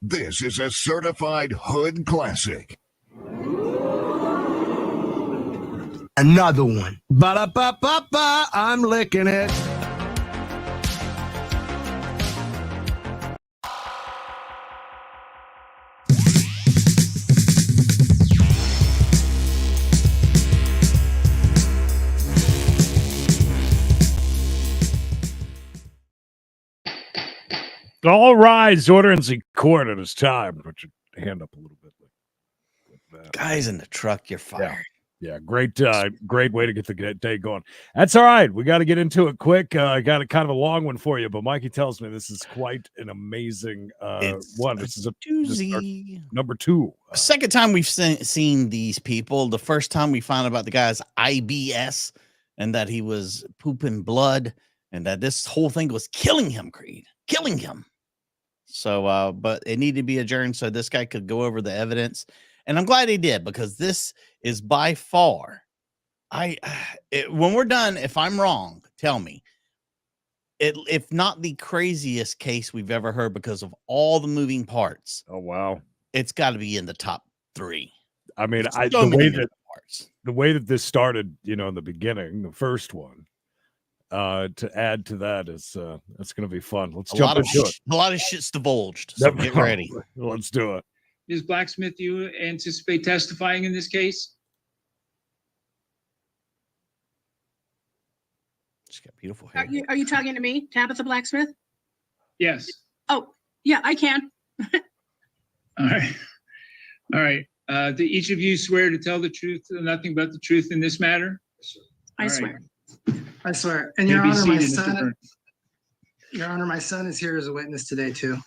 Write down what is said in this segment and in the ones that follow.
This is a certified hood classic. Another one. Ba-da-ba-ba-ba, I'm licking it. All rise. Order in the court. It is time. Put your hand up a little bit. Like that. Guys in the truck, you're fired. Yeah, great way to get the day going. That's all right. We got to get into it quick. I got a kind of a long one for you, but Mikey tells me this is quite an amazing one. This is a doozy. Number 2. Second time we've seen these people. The first time we found out about the guy's IBS and that he was pooping blood and that this whole thing was killing him, Creed. Killing him. So, but it needed to be adjourned so this guy could go over the evidence. And I'm glad he did, because this is by far, when we're done, if I'm wrong, tell me. If not the craziest case we've ever heard because of all the moving parts. Oh, wow. It's got to be in the top 3. I mean, the way that this started, in the beginning, the first one, to add to that is that's going to be fun. Let's jump into it. A lot of shit's divulged, so get ready. Let's do it. Ms. Blacksmith, do you anticipate testifying in this case? She's got beautiful hair. Are you talking to me, Tabitha Blacksmith? Yes. Oh, yeah, I can. All right. Do each of you swear to tell the truth and nothing but the truth in this matter? I swear. I swear. And Your Honor, my son is here as a witness today too.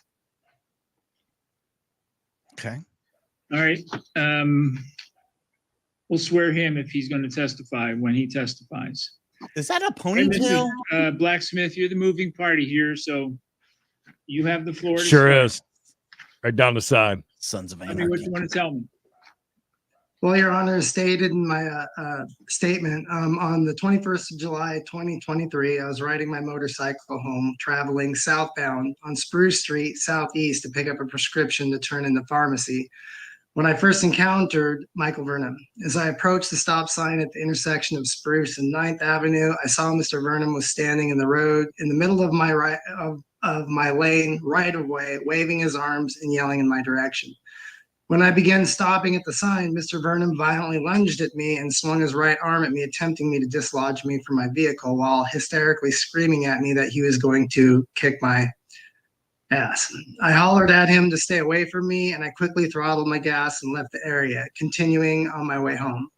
Okay. All right. We'll swear him if he's going to testify when he testifies. Is that a ponytail? Blacksmith, you're the moving party here, so you have the floor. Sure is. Right down the side. Sons of Tell me anarchy. what you want to tell me. Well, Your Honor, as stated in my statement, on the 21st of July, 2023, I was riding my motorcycle home, traveling southbound on Spruce Street Southeast to pick up a prescription to turn in the pharmacy when I first encountered Michael Vernon. As I approached the stop sign at the intersection of Spruce and 9th Avenue, I saw Mr. Vernon was standing in the road in the middle of my lane right of way, waving his arms and yelling in my direction. When I began stopping at the sign, Mr. Vernon violently lunged at me and swung his right arm at me, attempting me to dislodge me from my vehicle while hysterically screaming at me that he was going to kick my ass. I hollered at him to stay away from me, and I quickly throttled my gas and left the area, continuing on my way home.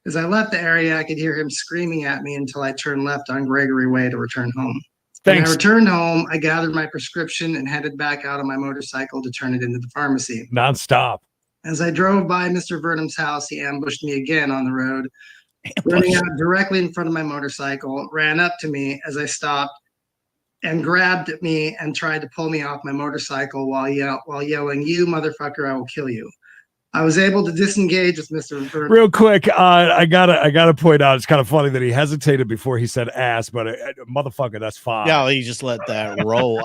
As I left the area, I could hear him screaming at me until I turned left on Gregory Way to return home. Thanks. When I returned home, I gathered my prescription and headed back out on my motorcycle to turn it into the pharmacy. Nonstop. As I drove by Mr. Vernon's house, he ambushed me again on the road, running out directly in front of my motorcycle, ran up to me as I stopped and grabbed at me and tried to pull me off my motorcycle while yelling, "You motherfucker, I will kill you." I was able to disengage with Mr. Vernon. Real quick, I gotta point out, it's kind of funny that he hesitated before he said ass, but motherfucker, that's fine. Yeah, he just let that roll.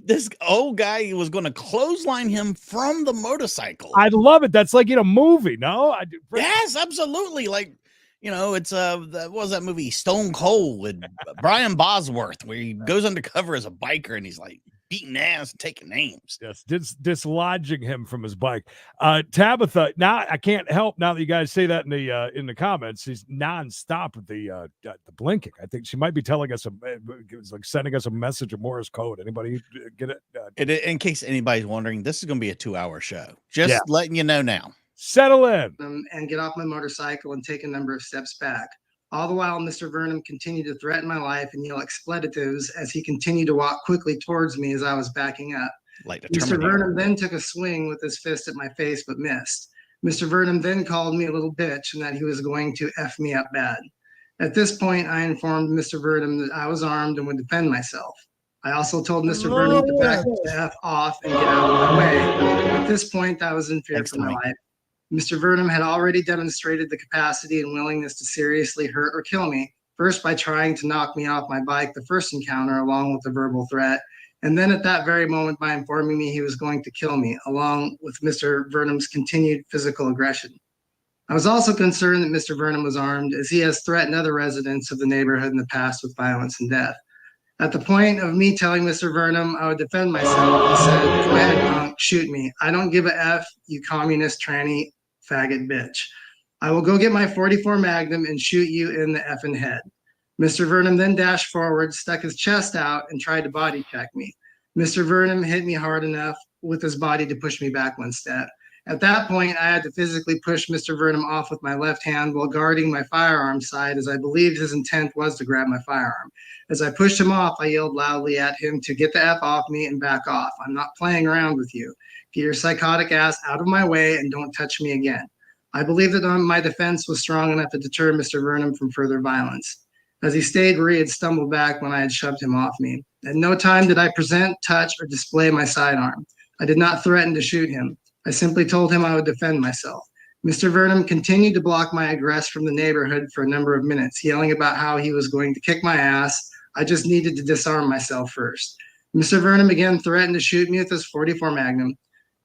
This old guy was going to clothesline him from the motorcycle. I love it. That's like in a movie, no? Yes, absolutely. Like, it's what was that movie, Stone Cold, with Brian Bosworth, where he goes undercover as a biker and he's like beating ass and taking names. Yes, dislodging him from his bike. Tabitha, now I can't help now that you guys say that in the comments. He's nonstop with the blinking. I think she might be telling us it's like sending us a message of Morse code. Anybody get it? In case anybody's wondering, this is going to be a 2-hour show. Just letting you know now. Settle in. And get off my motorcycle and take a number of steps back. All the while, Mr. Vernon continued to threaten my life and yell expletives as he continued to walk quickly towards me as I was backing up. Mr. Vernon then took a swing with his fist at my face but missed. Mr. Vernon then called me a little bitch and that he was going to F me up bad. At this point, I informed Mr. Vernon that I was armed and would defend myself. I also told Mr. Vernon to back the F off and get out of my way. At this point, I was in fear for my life. Mr. Vernon had already demonstrated the capacity and willingness to seriously hurt or kill me, first by trying to knock me off my bike the first encounter along with the verbal threat, and then at that very moment by informing me he was going to kill me, along with Mr. Vernum's continued physical aggression. I was also concerned that Mr. Vernum was armed, as he has threatened other residents of the neighborhood in the past with violence and death. At the point of me telling Mr. Vernum I would defend myself, he said, "Go ahead, punk, shoot me. I don't give a F, you communist, tranny, faggot bitch. I will go get my .44 Magnum and shoot you in the effing head." Mr. Vernum then dashed forward, stuck his chest out, and tried to body check me. Mr. Vernum hit me hard enough with his body to push me back one step. At that point, I had to physically push Mr. Vernum off with my left hand while guarding my firearm side, as I believed his intent was to grab my firearm. As I pushed him off, I yelled loudly at him to get the F off me and back off. I'm not playing around with you. Get your psychotic ass out of my way and don't touch me again. I believe that my defense was strong enough to deter Mr. Vernum from further violence, as he stayed where he had stumbled back when I had shoved him off me. At no time did I present, touch, or display my sidearm. I did not threaten to shoot him. I simply told him I would defend myself. Mr. Vernum continued to block my egress from the neighborhood for a number of minutes, yelling about how he was going to kick my ass. I just needed to disarm myself first. Mr. Vernum again threatened to shoot me with his .44 Magnum.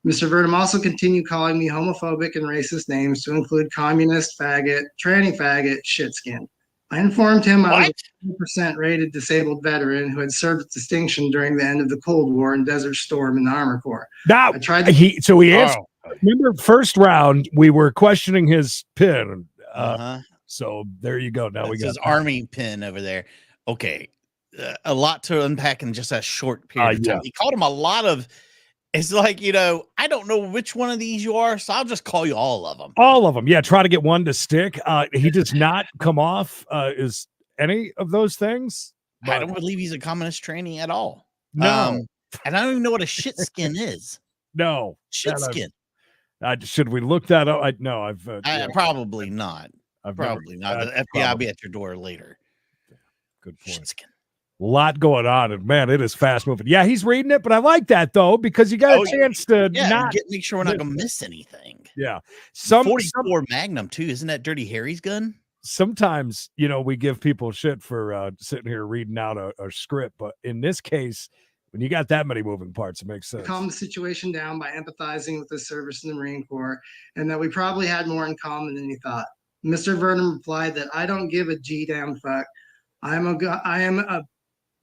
Mr. Vernum also continued calling me homophobic and racist names to include communist, faggot, tranny faggot, shitskin. I informed him I was a 100% rated disabled veteran who had served with distinction during the end of the Cold War in Desert Storm in the Armor Corps. Now, he answered. Remember, first round, we were questioning his pin. So there you go. Now we got his Army pin over there. Okay. A lot to unpack in just a short period of time. He called him a lot of. It's like, I don't know which one of these you are, so I'll just call you all of them. All of them. Yeah, try to get one to stick. He does not come off as any of those things. I don't believe he's a communist tranny at all. No. And I don't even know what a shit skin is. No. Shit skin. Should we look that up? I've probably not. Probably not. The FBI will be at your door later. Good point. Shit skin. A lot going on, and man, it is fast moving. Yeah, he's reading it, but I like that though because you got a chance to make sure we're not gonna miss anything. Yeah, 44 Magnum too. Isn't that Dirty Harry's gun? Sometimes we give people shit for sitting here reading out a script, but in this case, when you got that many moving parts, it makes sense. Calm the situation down by empathizing with his service in the Marine Corps, and that we probably had more in common than he thought. Mr. Vernum replied that I don't give a G-damn fuck. I am a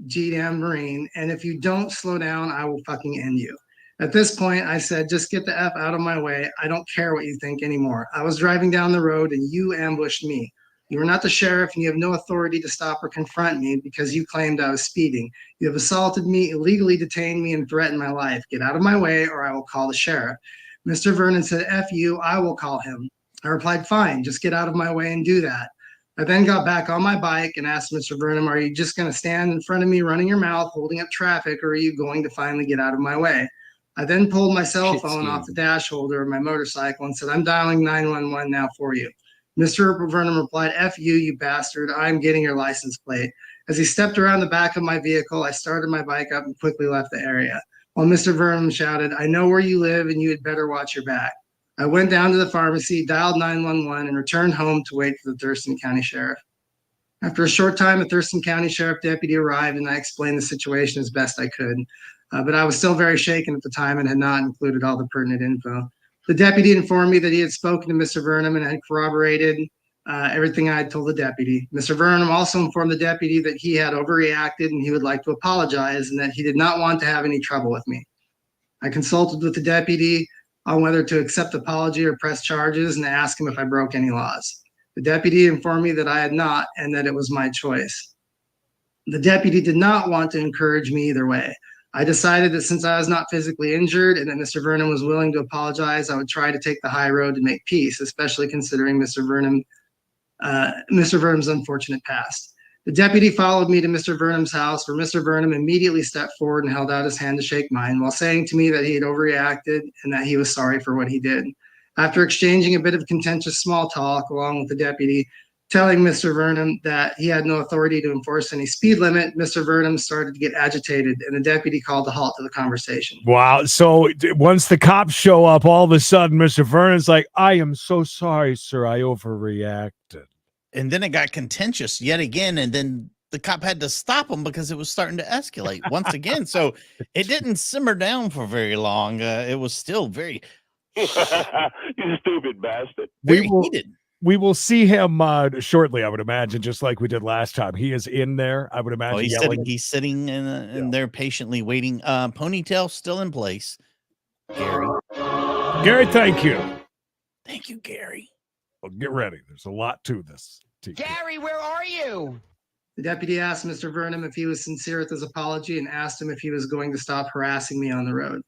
G-damn Marine, and if you don't slow down, I will fucking end you. At this point, I said, just get the F out of my way. I don't care what you think anymore. I was driving down the road and you ambushed me. You are not the sheriff and you have no authority to stop or confront me because you claimed I was speeding. You have assaulted me, illegally detained me, and threatened my life. Get out of my way or I will call the sheriff. Mr. Vernon said, F you, I will call him. I replied, fine, just get out of my way and do that. I then got back on my bike and asked Mr. Vernum, are you just going to stand in front of me running your mouth, holding up traffic, or are you going to finally get out of my way? I then pulled my cell phone off the dash holder of my motorcycle and said, I'm dialing 911 now for you. Mr. Vernum replied, F you, you bastard. I'm getting your license plate. As he stepped around the back of my vehicle, I started my bike up and quickly left the area. While Mr. Vernum shouted, I know where you live and you had better watch your back. I went down to the pharmacy, dialed 911, and returned home to wait for the Thurston County Sheriff. After a short time, a Thurston County Sheriff deputy arrived, and I explained the situation as best I could. But I was still very shaken at the time and had not included all the pertinent info. The deputy informed me that he had spoken to Mr. Vernum and had corroborated everything I had told the deputy. Mr. Vernum also informed the deputy that he had overreacted and he would like to apologize and that he did not want to have any trouble with me. I consulted with the deputy on whether to accept the apology or press charges and ask him if I broke any laws. The deputy informed me that I had not and that it was my choice. The deputy did not want to encourage me either way. I decided that since I was not physically injured and that Mr. Vernum was willing to apologize, I would try to take the high road to make peace, especially considering Mr. Vernum's unfortunate past. The deputy followed me to Mr. Vernum's house, where Mr. Vernum immediately stepped forward and held out his hand to shake mine while saying to me that he had overreacted and that he was sorry for what he did. After exchanging a bit of contentious small talk along with the deputy, telling Mr. Vernum that he had no authority to enforce any speed limit, Mr. Vernum started to get agitated and the deputy called a halt to the conversation. Wow. So once the cops show up, all of a sudden, Mr. Vernon's like, I am so sorry, sir. I overreacted. And then it got contentious yet again. And then the cop had to stop him because it was starting to escalate once again. So it didn't simmer down for very long. It was still very, You stupid bastard. very will- heated. We will see him shortly, I would imagine, just like we did last time. He is in there, I would imagine. Oh, yelling. he's sitting in there patiently waiting. Ponytail still in place. Gary. Gary, thank you. Thank you, Gary. Well, get ready. There's a lot to this. Gary, where are you? The deputy asked Mr. Vernon if he was sincere with his apology and asked him if he was going to stop harassing me on the road.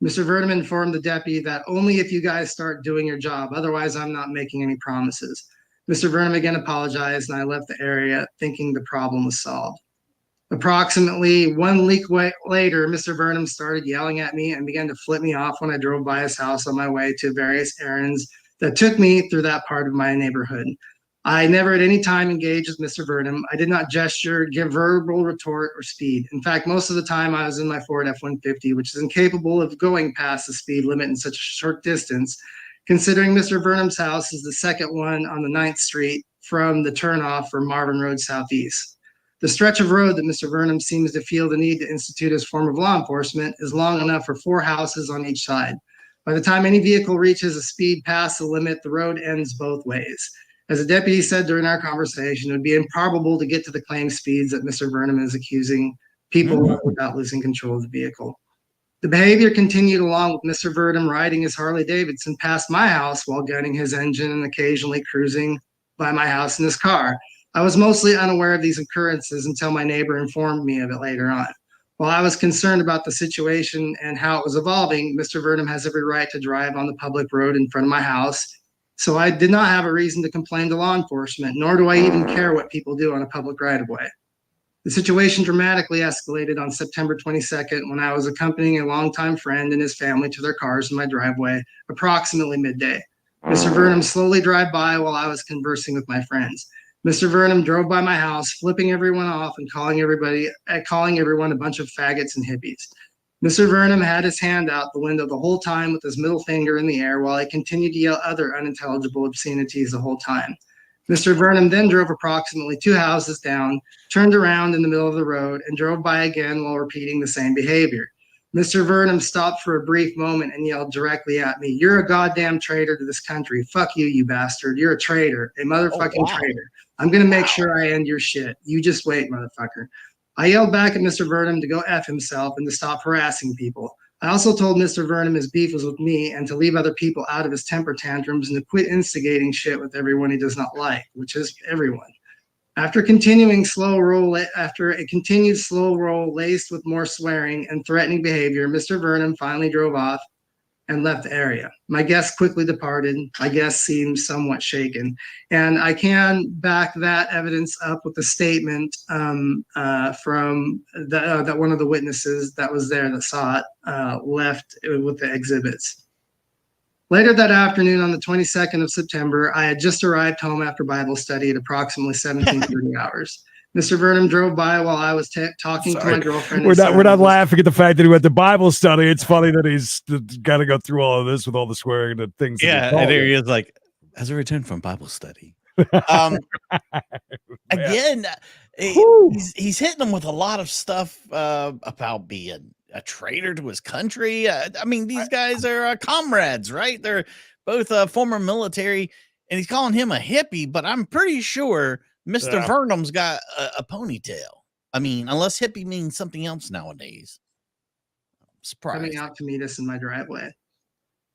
Mr. Vernon informed the deputy that only if you guys start doing your job, otherwise I'm not making any promises. Mr. Vernon again apologized and I left the area thinking the problem was solved. Approximately 1 week later, Mr. Vernon started yelling at me and began to flip me off when I drove by his house on my way to various errands that took me through that part of my neighborhood. I never at any time engaged with Mr. Vernon. I did not gesture, give verbal retort, or speed. In fact, most of the time I was in my Ford F-150, which is incapable of going past the speed limit in such a short distance, considering Mr. Vernon's house is the second one on the 9th Street from the turnoff for Marvin Road Southeast. The stretch of road that Mr. Vernon seems to feel the need to institute as form of law enforcement is long enough for 4 houses on each side. By the time any vehicle reaches a speed past the limit, the road ends both ways. As the deputy said during our conversation, it would be improbable to get to the claimed speeds that Mr. Vernon is accusing people without losing control of the vehicle. The behavior continued along with Mr. Vernon riding his Harley Davidson past my house while gunning his engine and occasionally cruising by my house in his car. I was mostly unaware of these occurrences until my neighbor informed me of it later on. While I was concerned about the situation and how it was evolving, Mr. Vernon has every right to drive on the public road in front of my house. So I did not have a reason to complain to law enforcement, nor do I even care what people do on a public right-of-way. The situation dramatically escalated on September 22nd when I was accompanying a longtime friend and his family to their cars in my driveway, approximately midday. Mr. Vernon slowly drove by while I was conversing with my friends. Mr. Vernon drove by my house, flipping everyone off and calling everyone a bunch of faggots and hippies. Mr. Vernon had his hand out the window the whole time with his middle finger in the air while I continued to yell other unintelligible obscenities the whole time. Mr. Vernon then drove approximately 2 houses down, turned around in the middle of the road, and drove by again while repeating the same behavior. Mr. Vernon stopped for a brief moment and yelled directly at me, "You're a goddamn traitor to this country. Fuck you, you bastard. You're a traitor, a motherfucking traitor. I'm going to make sure I end your shit. You just wait, motherfucker." I yelled back at Mr. Vernon to go F himself and to stop harassing people. I also told Mr. Vernon his beef was with me and to leave other people out of his temper tantrums and to quit instigating shit with everyone he does not like, which is everyone. After a continued slow roll laced with more swearing and threatening behavior, Mr. Vernon finally drove off and left the area. My guest quickly departed. My guest seemed somewhat shaken. And I can back that evidence up with the statement from that one of the witnesses that was there that saw it left with the exhibits. Later that afternoon on the 22nd of September, I had just arrived home after Bible study at approximately 17:30 hours. Mr. Vernon drove by while I was talking to my girlfriend. We're not laughing at the fact that he went to Bible study. It's funny that he's got to go through all of this with all the swearing and things. Yeah, and there he is, like, as a return from Bible study. Again, he's hitting them with a lot of stuff about being a traitor to his country. I mean, these guys are comrades, right? They're both former military, and he's calling him a hippie, but I'm pretty sure Mr. Vernon's got a ponytail. I mean, unless hippie means something else nowadays. I'm surprised. Coming out to meet us in my driveway.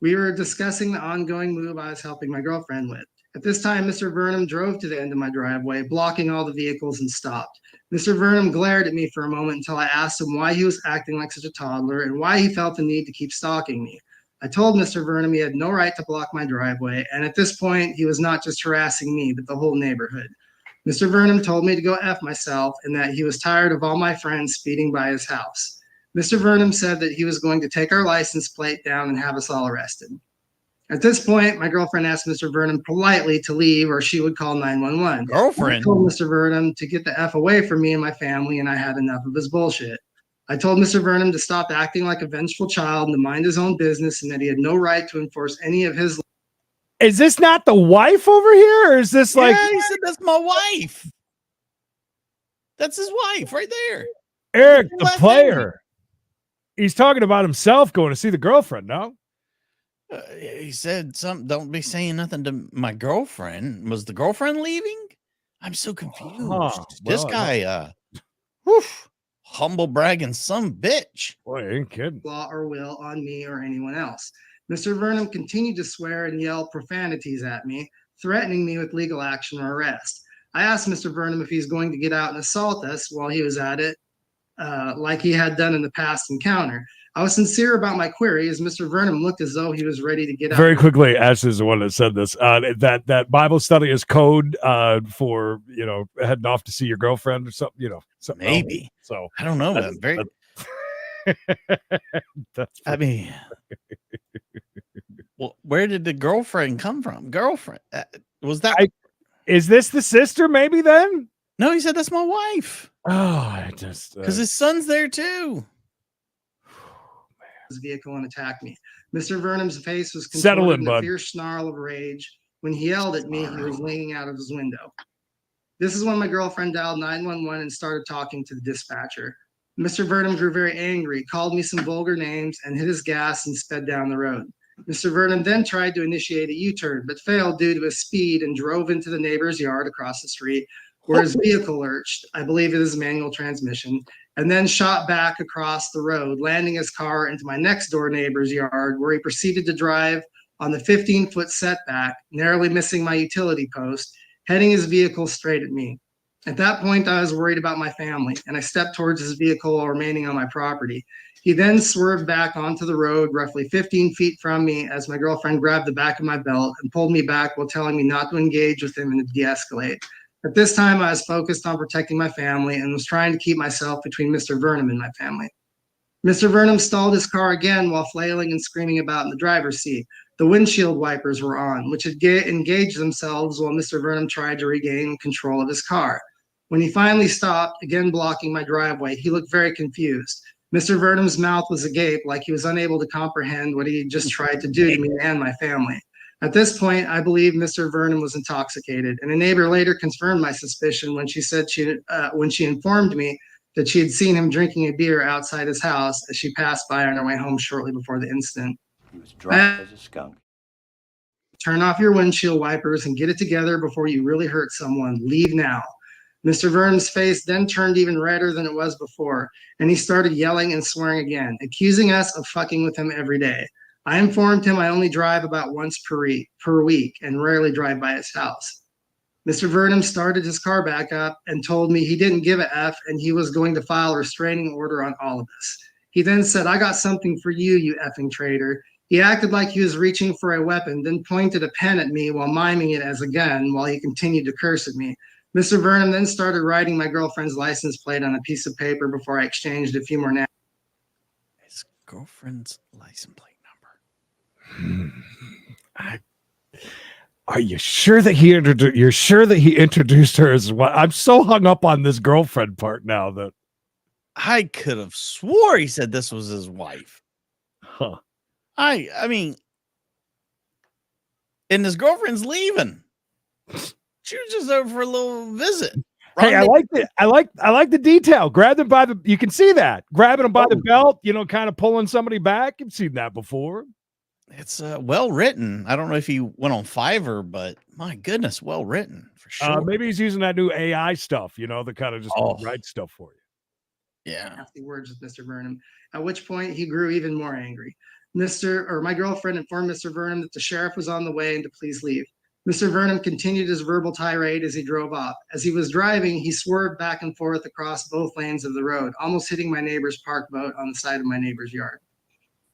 We were discussing the ongoing move I was helping my girlfriend with. At this time, Mr. Vernon drove to the end of my driveway, blocking all the vehicles and stopped. Mr. Vernon glared at me for a moment until I asked him why he was acting like such a toddler and why he felt the need to keep stalking me. I told Mr. Vernon he had no right to block my driveway, and at this point, he was not just harassing me, but the whole neighborhood. Mr. Vernon told me to go F myself and that he was tired of all my friends speeding by his house. Mr. Vernon said that he was going to take our license plate down and have us all arrested. At this point, my girlfriend asked Mr. Vernon politely to leave or she would call 911. Girlfriend? I told Mr. Vernon to get the F away from me and my family, and I had enough of his bullshit. I told Mr. Vernon to stop acting like a vengeful child and to mind his own business and that he had no right to enforce any of his. Is this not the wife over here? Or is this like. Yeah, he said, that's my wife. That's his wife right there. Eric, the Last player. He's talking about himself going to see the girlfriend, no? He said something. Don't be saying nothing to my girlfriend. Was the girlfriend leaving? I'm so confused. This Well, guy, humble bragging some bitch. Boy, ain't kidding. law or will on me or anyone else. Mr. Vernon continued to swear and yell profanities at me, threatening me with legal action or arrest. I asked Mr. Vernon if he's going to get out and assault us while he was at it, like he had done in the past encounter. I was sincere about my query as Mr. Vernon looked as though he was ready to get out. Very quickly, Ash is the one that said this. That Bible study is code for heading off to see your girlfriend or something. Something Maybe. Else. So I don't know. That's I mean, well, where did the girlfriend come from? Girlfriend was that? Is this the sister? Maybe then. No, he said that's my wife. Oh, I just because his son's there too. His vehicle and attacked me. Mr. Vernon's face was Settle in, contorted in a bud. fierce snarl of rage. When he yelled at me, he was leaning out of his window. This is when my girlfriend dialed 911 and started talking to the dispatcher. Mr. Vernon grew very angry, called me some vulgar names, and hit his gas and sped down the road. Mr. Vernon then tried to initiate a U-turn, but failed due to his speed and drove into the neighbor's yard across the street, where his vehicle lurched, I believe it is a manual transmission, and then shot back across the road, landing his car into my next door neighbor's yard, where he proceeded to drive on the 15-foot setback, narrowly missing my utility post, heading his vehicle straight at me. At that point, I was worried about my family, and I stepped towards his vehicle while remaining on my property. He then swerved back onto the road roughly 15 feet from me as my girlfriend grabbed the back of my belt and pulled me back while telling me not to engage with him and to de-escalate. At this time, I was focused on protecting my family and was trying to keep myself between Mr. Vernon and my family. Mr. Vernon stalled his car again while flailing and screaming about in the driver's seat. The windshield wipers were on, which had engaged themselves while Mr. Vernon tried to regain control of his car. When he finally stopped, again blocking my driveway, he looked very confused. Mr. Vernon's mouth was agape, like he was unable to comprehend what he had just tried to do to me and my family. At this point, I believe Mr. Vernon was intoxicated, and a neighbor later confirmed my suspicion when she said when she informed me that she had seen him drinking a beer outside his house as she passed by on her way home shortly before the incident. He was drunk as a skunk. Turn off your windshield wipers and get it together before you really hurt someone. Leave now. Mr. Vernon's face then turned even redder than it was before, and he started yelling and swearing again, accusing us of fucking with him every day. I informed him I only drive about once per week and rarely drive by his house. Mr. Vernon started his car back up and told me he didn't give a F and he was going to file a restraining order on all of us. He then said, "I got something for you, you effing traitor." He acted like he was reaching for a weapon, then pointed a pen at me while miming it as a gun while he continued to curse at me. Mr. Vernon then started writing my girlfriend's license plate on a piece of paper before I exchanged a few more napkins. His girlfriend's license plate number. Are you sure that he introduced? You're sure that he introduced her as well? I'm so hung up on this girlfriend part now that I could have swore he said this was his wife. Huh. I mean, and his girlfriend's leaving. She was just over for a little visit. Hey, I like it. I like the detail. Grab them by the. You can see that grabbing them by the belt. Kind of pulling somebody back. You've seen that before. It's well written. I don't know if he went on Fiverr, but my goodness, well written for sure. Maybe he's using that new AI stuff. That kind of just write stuff for you. Yeah. Nasty words with Mr. Vernon. At which point he grew even more angry. My girlfriend informed Mr. Vernon that the sheriff was on the way and to please leave. Mr. Vernon continued his verbal tirade as he drove off. As he was driving, he swerved back and forth across both lanes of the road, almost hitting my neighbor's park boat on the side of my neighbor's yard.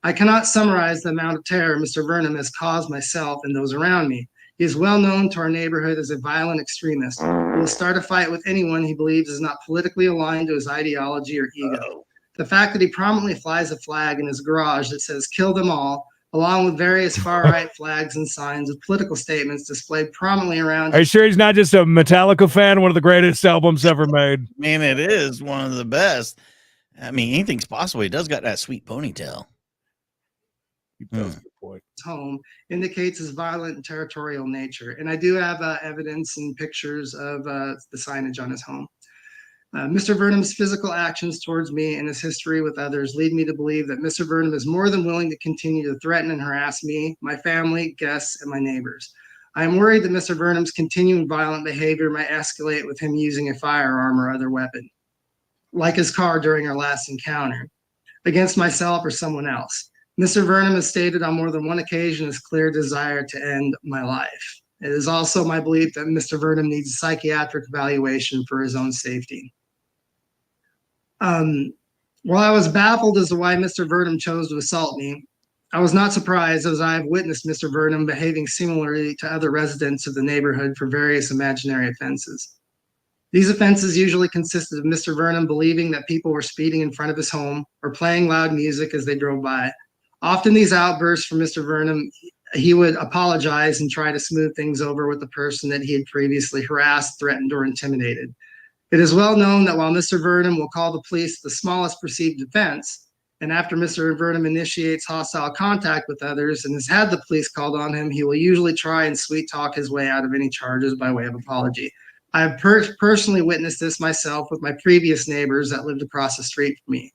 I cannot summarize the amount of terror Mr. Vernon has caused myself and those around me. He is well known to our neighborhood as a violent extremist. He will start a fight with anyone he believes is not politically aligned to his ideology or ego. The fact that he prominently flies a flag in his garage that says "kill them all," along with various far-right flags and signs with political statements displayed prominently around. Are you sure he's not just a Metallica fan? One of the greatest albums ever made. Man, it is one of the best. I mean, anything's possible. He does got that sweet ponytail. His home indicates his violent and territorial nature. And I do have evidence and pictures of the signage on his home. Mr. Vernon's physical actions towards me and his history with others lead me to believe that Mr. Vernon is more than willing to continue to threaten and harass me, my family, guests, and my neighbors. I am worried that Mr. Vernon's continuing violent behavior might escalate with him using a firearm or other weapon, like his car during our last encounter, against myself or someone else. Mr. Vernon has stated on more than one occasion his clear desire to end my life. It is also my belief that Mr. Vernon needs a psychiatric evaluation for his own safety. While I was baffled as to why Mr. Vernon chose to assault me, I was not surprised, as I have witnessed Mr. Vernon behaving similarly to other residents of the neighborhood for various imaginary offenses. These offenses usually consisted of Mr. Vernon believing that people were speeding in front of his home or playing loud music as they drove by. Often these outbursts from Mr. Vernon, he would apologize and try to smooth things over with the person that he had previously harassed, threatened, or intimidated. It is well known that while Mr. Vernon will call the police the smallest perceived offense, and after Mr. Vernon initiates hostile contact with others and has had the police called on him, he will usually try and sweet talk his way out of any charges by way of apology. I have personally witnessed this myself with my previous neighbors that lived across the street from me.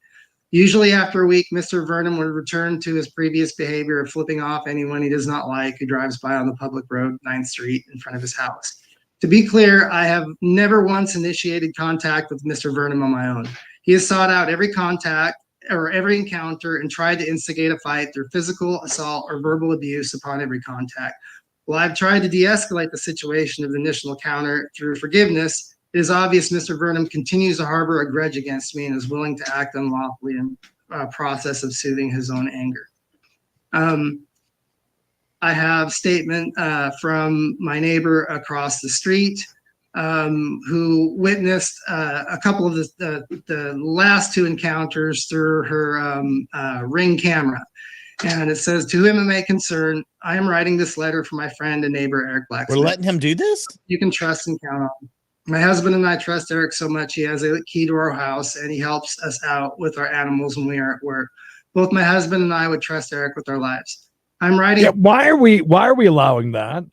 Usually after a week, Mr. Vernon would return to his previous behavior of flipping off anyone he does not like who drives by on the public road, 9th Street, in front of his house. To be clear, I have never once initiated contact with Mr. Vernon on my own. He has sought out every contact or every encounter and tried to instigate a fight through physical assault or verbal abuse upon every contact. While I've tried to de-escalate the situation of the initial encounter through forgiveness, it is obvious Mr. Vernon continues to harbor a grudge against me and is willing to act unlawfully in a process of soothing his own anger. I have a statement from my neighbor across the street who witnessed a couple of the last two encounters through her Ring camera. And it says, "To whom it may concern, I am writing this letter for my friend and neighbor, Eric Blacksmith. We're letting him do this? You can trust and count on him. My husband and I trust Eric so much. He has a key to our house and he helps us out with our animals when we are at work. Both my husband and I would trust Eric with our lives. I'm writing." Yeah, why are we allowing that?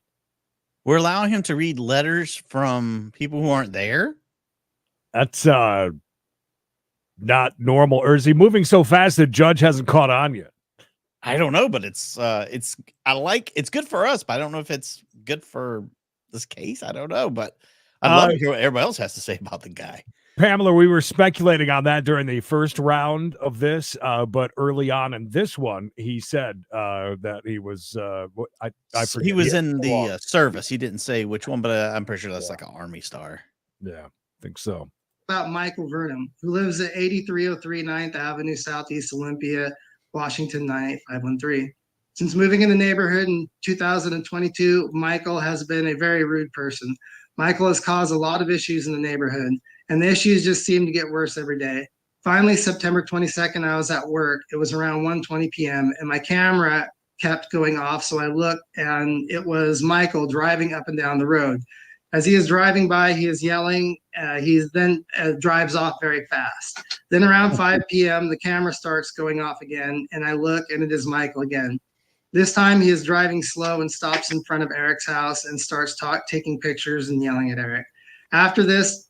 We're allowing him to read letters from people who aren't there? That's not normal. Or is he moving so fast the judge hasn't caught on yet? I don't know, but it's good for us, but I don't know if it's good for this case. I don't know, but I'd love to hear what everybody else has to say about the guy. Pamela, we were speculating on that during the first round of this, but early on in this one, he said that he was I forget. He was in the service. He didn't say which one, but I'm pretty sure that's like an Army star. Yeah, I think so. About Michael Vernon, who lives at 8303 9th Avenue, Southeast Olympia, Washington 98513. Since moving in the neighborhood in 2022, Michael has been a very rude person. Michael has caused a lot of issues in the neighborhood, and the issues just seem to get worse every day. Finally, September 22nd, I was at work. It was around 1:20 p.m., and my camera kept going off, so I looked, and it was Michael driving up and down the road. As he is driving by, he is yelling. He then drives off very fast. Then around 5 p.m., the camera starts going off again, and I look, and it is Michael again. This time, he is driving slow and stops in front of Eric's house and starts taking pictures and yelling at Eric. After this,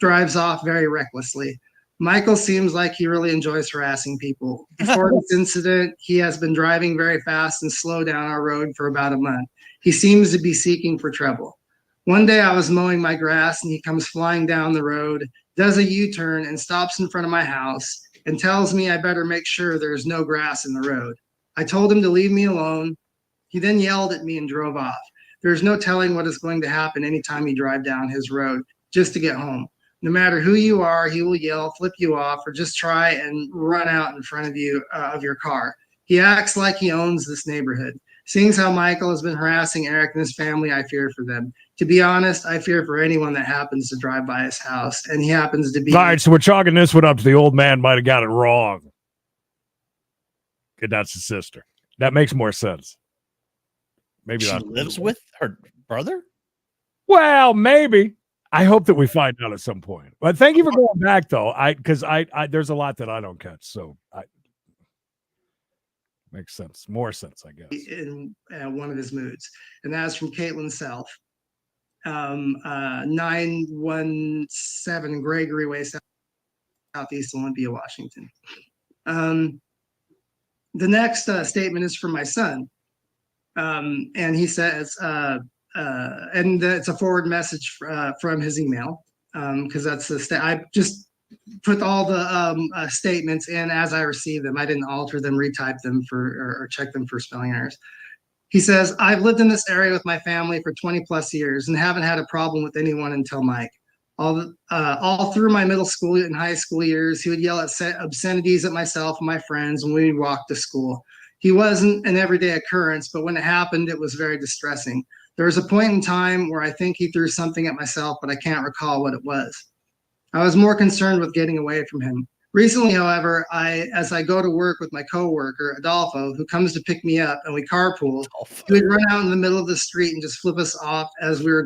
drives off very recklessly. Michael seems like he really enjoys harassing people. Before this incident, he has been driving very fast and slow down our road for about a month. He seems to be seeking for trouble. One day I was mowing my grass and he comes flying down the road, does a U-turn and stops in front of my house and tells me I better make sure there's no grass in the road. I told him to leave me alone. He then yelled at me and drove off. There's no telling what is going to happen anytime you drive down his road just to get home. No matter who you are, he will yell, flip you off, or just try and run out in front of you of your car. He acts like he owns this neighborhood. Seeing how Michael has been harassing Eric and his family, I fear for them. To be honest, I fear for anyone that happens to drive by his house, and he happens to be. All right, so we're chalking this one up to the old man might have got it wrong. Okay, that's his sister. That makes more sense. Maybe she lives with her brother? Well, maybe. I hope that we find out at some point. But thank you for going back, though. Because there's a lot that I don't catch, so makes sense, more sense, I guess. In one of his moods, and that's from Caitlin Self. 917 Gregory Way, Southeast Olympia, Washington. The next statement is from my son. And he says, and it's a forward message from his email, because that's the I just put all the statements in as I received them. I didn't alter them, retype them or check them for spelling errors. He says, I've lived in this area with my family for 20 plus years and haven't had a problem with anyone until Mike. All through my middle school and high school years, he would yell at obscenities at myself and my friends when we walked to school. He wasn't an everyday occurrence, but when it happened, it was very distressing. There was a point in time where I think he threw something at myself, but I can't recall what it was. I was more concerned with getting away from him. Recently, however, as I go to work with my coworker, Adolfo, who comes to pick me up and we carpool, he would run out in the middle of the street and just flip us off as we were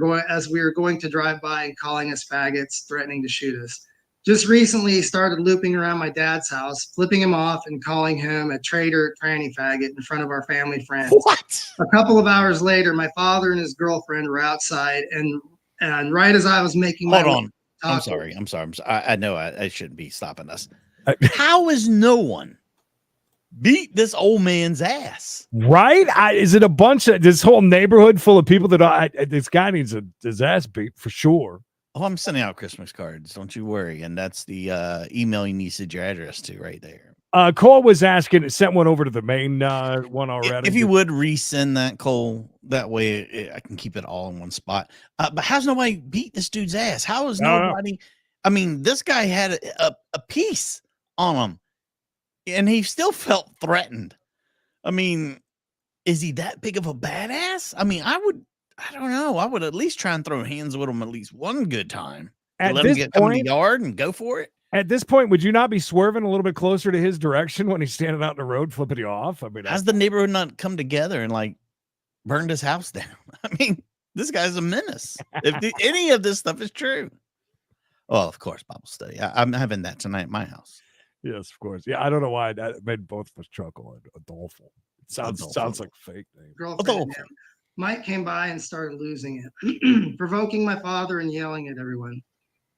going to drive by and calling us faggots, threatening to shoot us. Just recently, he started looping around my dad's house, flipping him off and calling him a traitor, tranny faggot in front of our family friends. What? A couple of hours later, my father and his girlfriend were outside, and right as I was making my Hold on. I'm sorry. I know I shouldn't be stopping us. How is no one beat this old man's ass? Right? Is it a bunch of this whole neighborhood full of people that this guy needs his ass beat for sure? Oh, I'm sending out Christmas cards. Don't you worry. And that's the email you need to send your address to right there. Cole was asking, sent one over to the main one already. If you would resend that, Cole, that way I can keep it all in one spot. But how's nobody beat this dude's ass? How is nobody? I mean, this guy had a piece on him, and he still felt threatened. I mean, is he that big of a badass? I mean, I don't know. I would at least try and throw hands with him at least one good time. Let him come in the yard and go for it. At this point, would you not be swerving a little bit closer to his direction when he's standing out in the road flipping you off? I mean, how's the neighborhood not come together and like burned his house down? I mean, this guy's a menace. If any of this stuff is true. Oh, of course, Bible study. I'm having that tonight at my house. Yes, of course. Yeah, I don't know why that made both of us chuckle. Adolfo. It sounds like a fake name. Girlfriend. Mike came by and started losing it, provoking my father and yelling at everyone.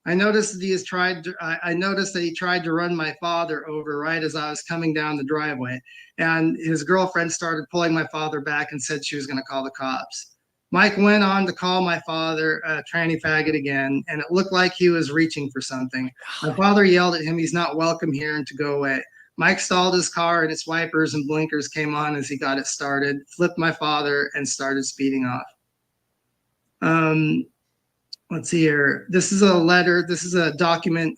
I noticed that he tried to run my father over right as I was coming down the driveway, and his girlfriend started pulling my father back and said she was going to call the cops. Mike went on to call my father a tranny faggot again, and it looked like he was reaching for something. My father yelled at him, "He's not welcome here," and to go away. Mike stalled his car and its wipers and blinkers came on as he got it started, flipped my father, and started speeding off. Let's see here. This is a letter. This is a document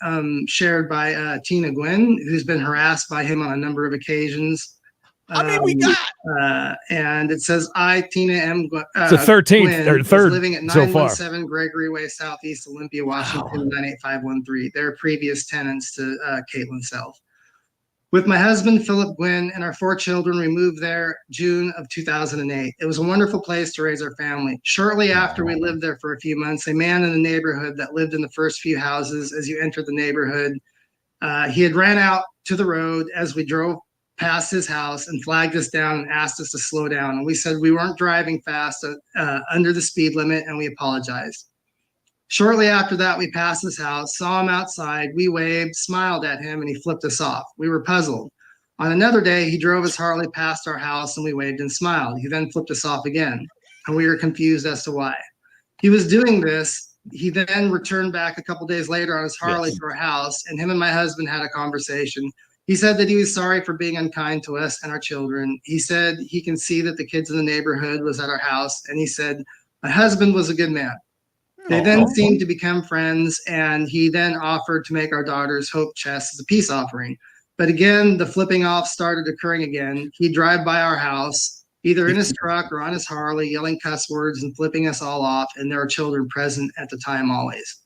shared by Tina Gwynn, who's been harassed by him on a number of occasions. I mean, we got. And it says, I, Tina M. It's the 13th or third living at 917 Gregory Way, Southeast Olympia, Washington, 98513. They're previous tenants to Caitlin Self. With my husband, Philip Gwynn, and our 4 children, we moved there June of 2008. It was a wonderful place to raise our family. Shortly after we lived there for a few months, a man in the neighborhood that lived in the first few houses as you enter the neighborhood, he had ran out to the road as we drove past his house and flagged us down and asked us to slow down. And we said we weren't driving fast under the speed limit, and we apologized. Shortly after that, we passed his house, saw him outside, we waved, smiled at him, and he flipped us off. We were puzzled. On another day, he drove his Harley past our house, and we waved and smiled. He then flipped us off again, and we were confused as to why. He was doing this. He then returned back a couple days later on his Harley to our house, and him and my husband had a conversation. He said that he was sorry for being unkind to us and our children. He said he can see that the kids in the neighborhood was at our house, and he said, my husband was a good man. They then seemed to become friends, and he then offered to make our daughter's hope chest as a peace offering. But again, the flipping off started occurring again. He'd drive by our house, either in his truck or on his Harley, yelling cuss words and flipping us all off, and there were children present at the time always.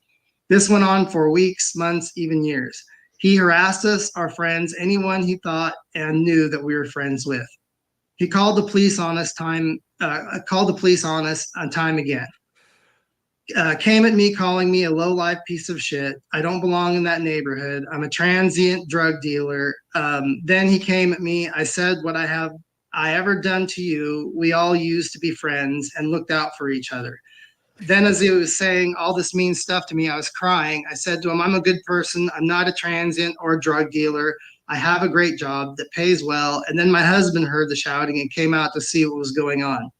This went on for weeks, months, even years. He harassed us, our friends, anyone he thought and knew that we were friends with. He called the police on us time again. Came at me calling me a low-life piece of shit. I don't belong in that neighborhood. I'm a transient drug dealer. Then he came at me. I said, what have I ever done to you? We all used to be friends and looked out for each other. then as he was saying all this mean stuff to me, I was crying. I said to him, I'm a good person. I'm not a transient or a drug dealer. I have a great job that pays well. And then my husband heard the shouting and came out to see what was going on.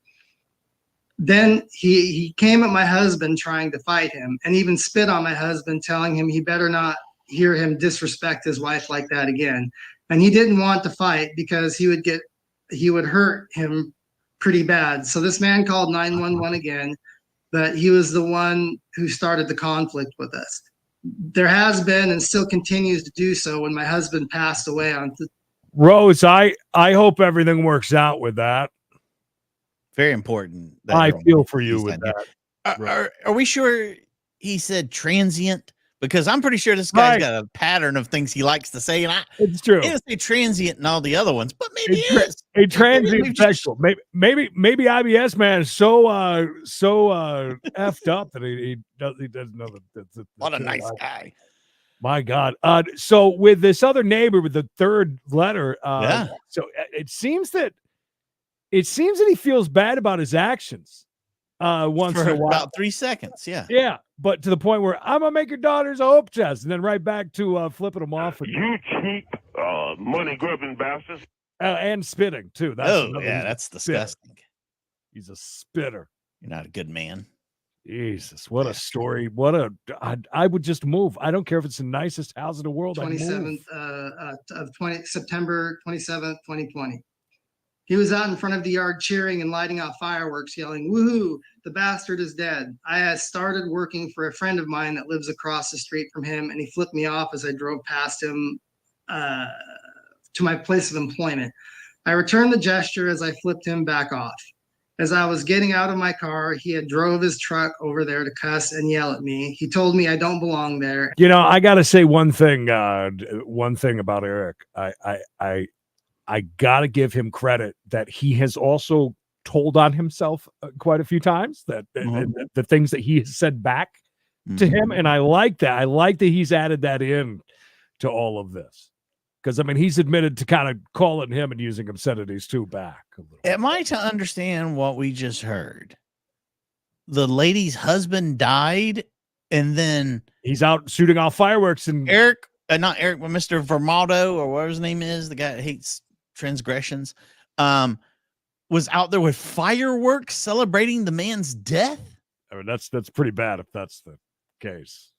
Then he came at my husband trying to fight him and even spit on my husband, telling him he better not hear him disrespect his wife like that again. And he didn't want to fight because he would hurt him pretty bad. So this man called 911 again, but he was the one who started the conflict with us. There has been and still continues to do so when my husband passed away on Rose, I hope everything works out with that. Very important. I feel for you with that. Are we sure he said transient? Because I'm pretty sure this guy's got a pattern of things he likes to say, and it's true. He doesn't say transient and all the other ones, but maybe it is a transient sexual. Maybe IBS man is so effed up that he doesn't know that. What a nice guy. My God. So with this other neighbor with the third letter, so it seems that he feels bad about his actions. Once in a while, about 3 seconds, yeah, but to the point where I'm gonna make your daughters a hope test, and then right back to flipping them off. You cheap, money grubbing bastard. And spitting too. That's disgusting. He's a spitter. You're not a good man. Jesus, what a story! I would just move. I don't care if it's the nicest house in the world. 27th of September 27th, 2020. He was out in front of the yard cheering and lighting off fireworks, yelling, "Woohoo, the bastard is dead." I had started working for a friend of mine that lives across the street from him, and he flipped me off as I drove past him to my place of employment. I returned the gesture as I flipped him back off. As I was getting out of my car, he had drove his truck over there to cuss and yell at me. He told me I don't belong there. You know, I got to say one thing about Eric. I got to give him credit that he has also told on himself quite a few times that the things that he has said back to him. And I like that. I like that he's added that in to all of this. Because, I mean, he's admitted to kind of calling him and using obscenities too back. Am I to understand what we just heard? The lady's husband died and then he's out shooting off fireworks, and Eric, not Eric, but Mr. Vermaldo or whatever his name is, the guy that hates transgressions, was out there with fireworks celebrating the man's death. I mean, that's pretty bad if that's the case.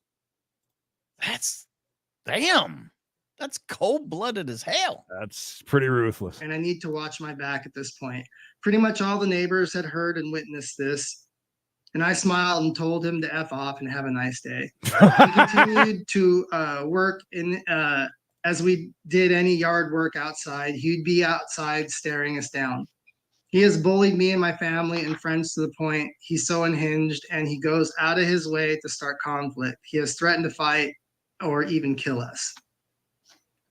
That's cold-blooded as hell. That's pretty ruthless. And I need to watch my back at this point. Pretty much all the neighbors had heard and witnessed this. And I smiled and told him to F off and have a nice day. We continued to work as we did any yard work outside. He'd be outside staring us down. He has bullied me and my family and friends to the point he's so unhinged, and he goes out of his way to start conflict. He has threatened to fight or even kill us.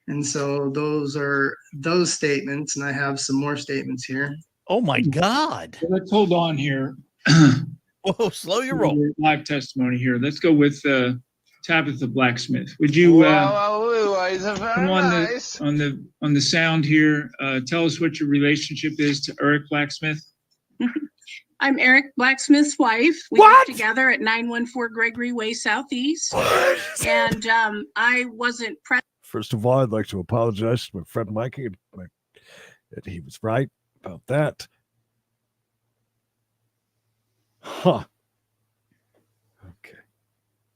And so those are those statements, and I have some more statements here. Oh my God. Let's hold on here. Whoa, slow your roll. Live testimony here. Let's go with Tabitha Blacksmith. Would you come on the sound here? Tell us what your relationship is to Eric Blacksmith. I'm Eric Blacksmith's wife. We live together at 914 Gregory Way Southeast. And I wasn't present. First of all, I'd like to apologize to my friend Mikey that he was right about that. Huh. Okay.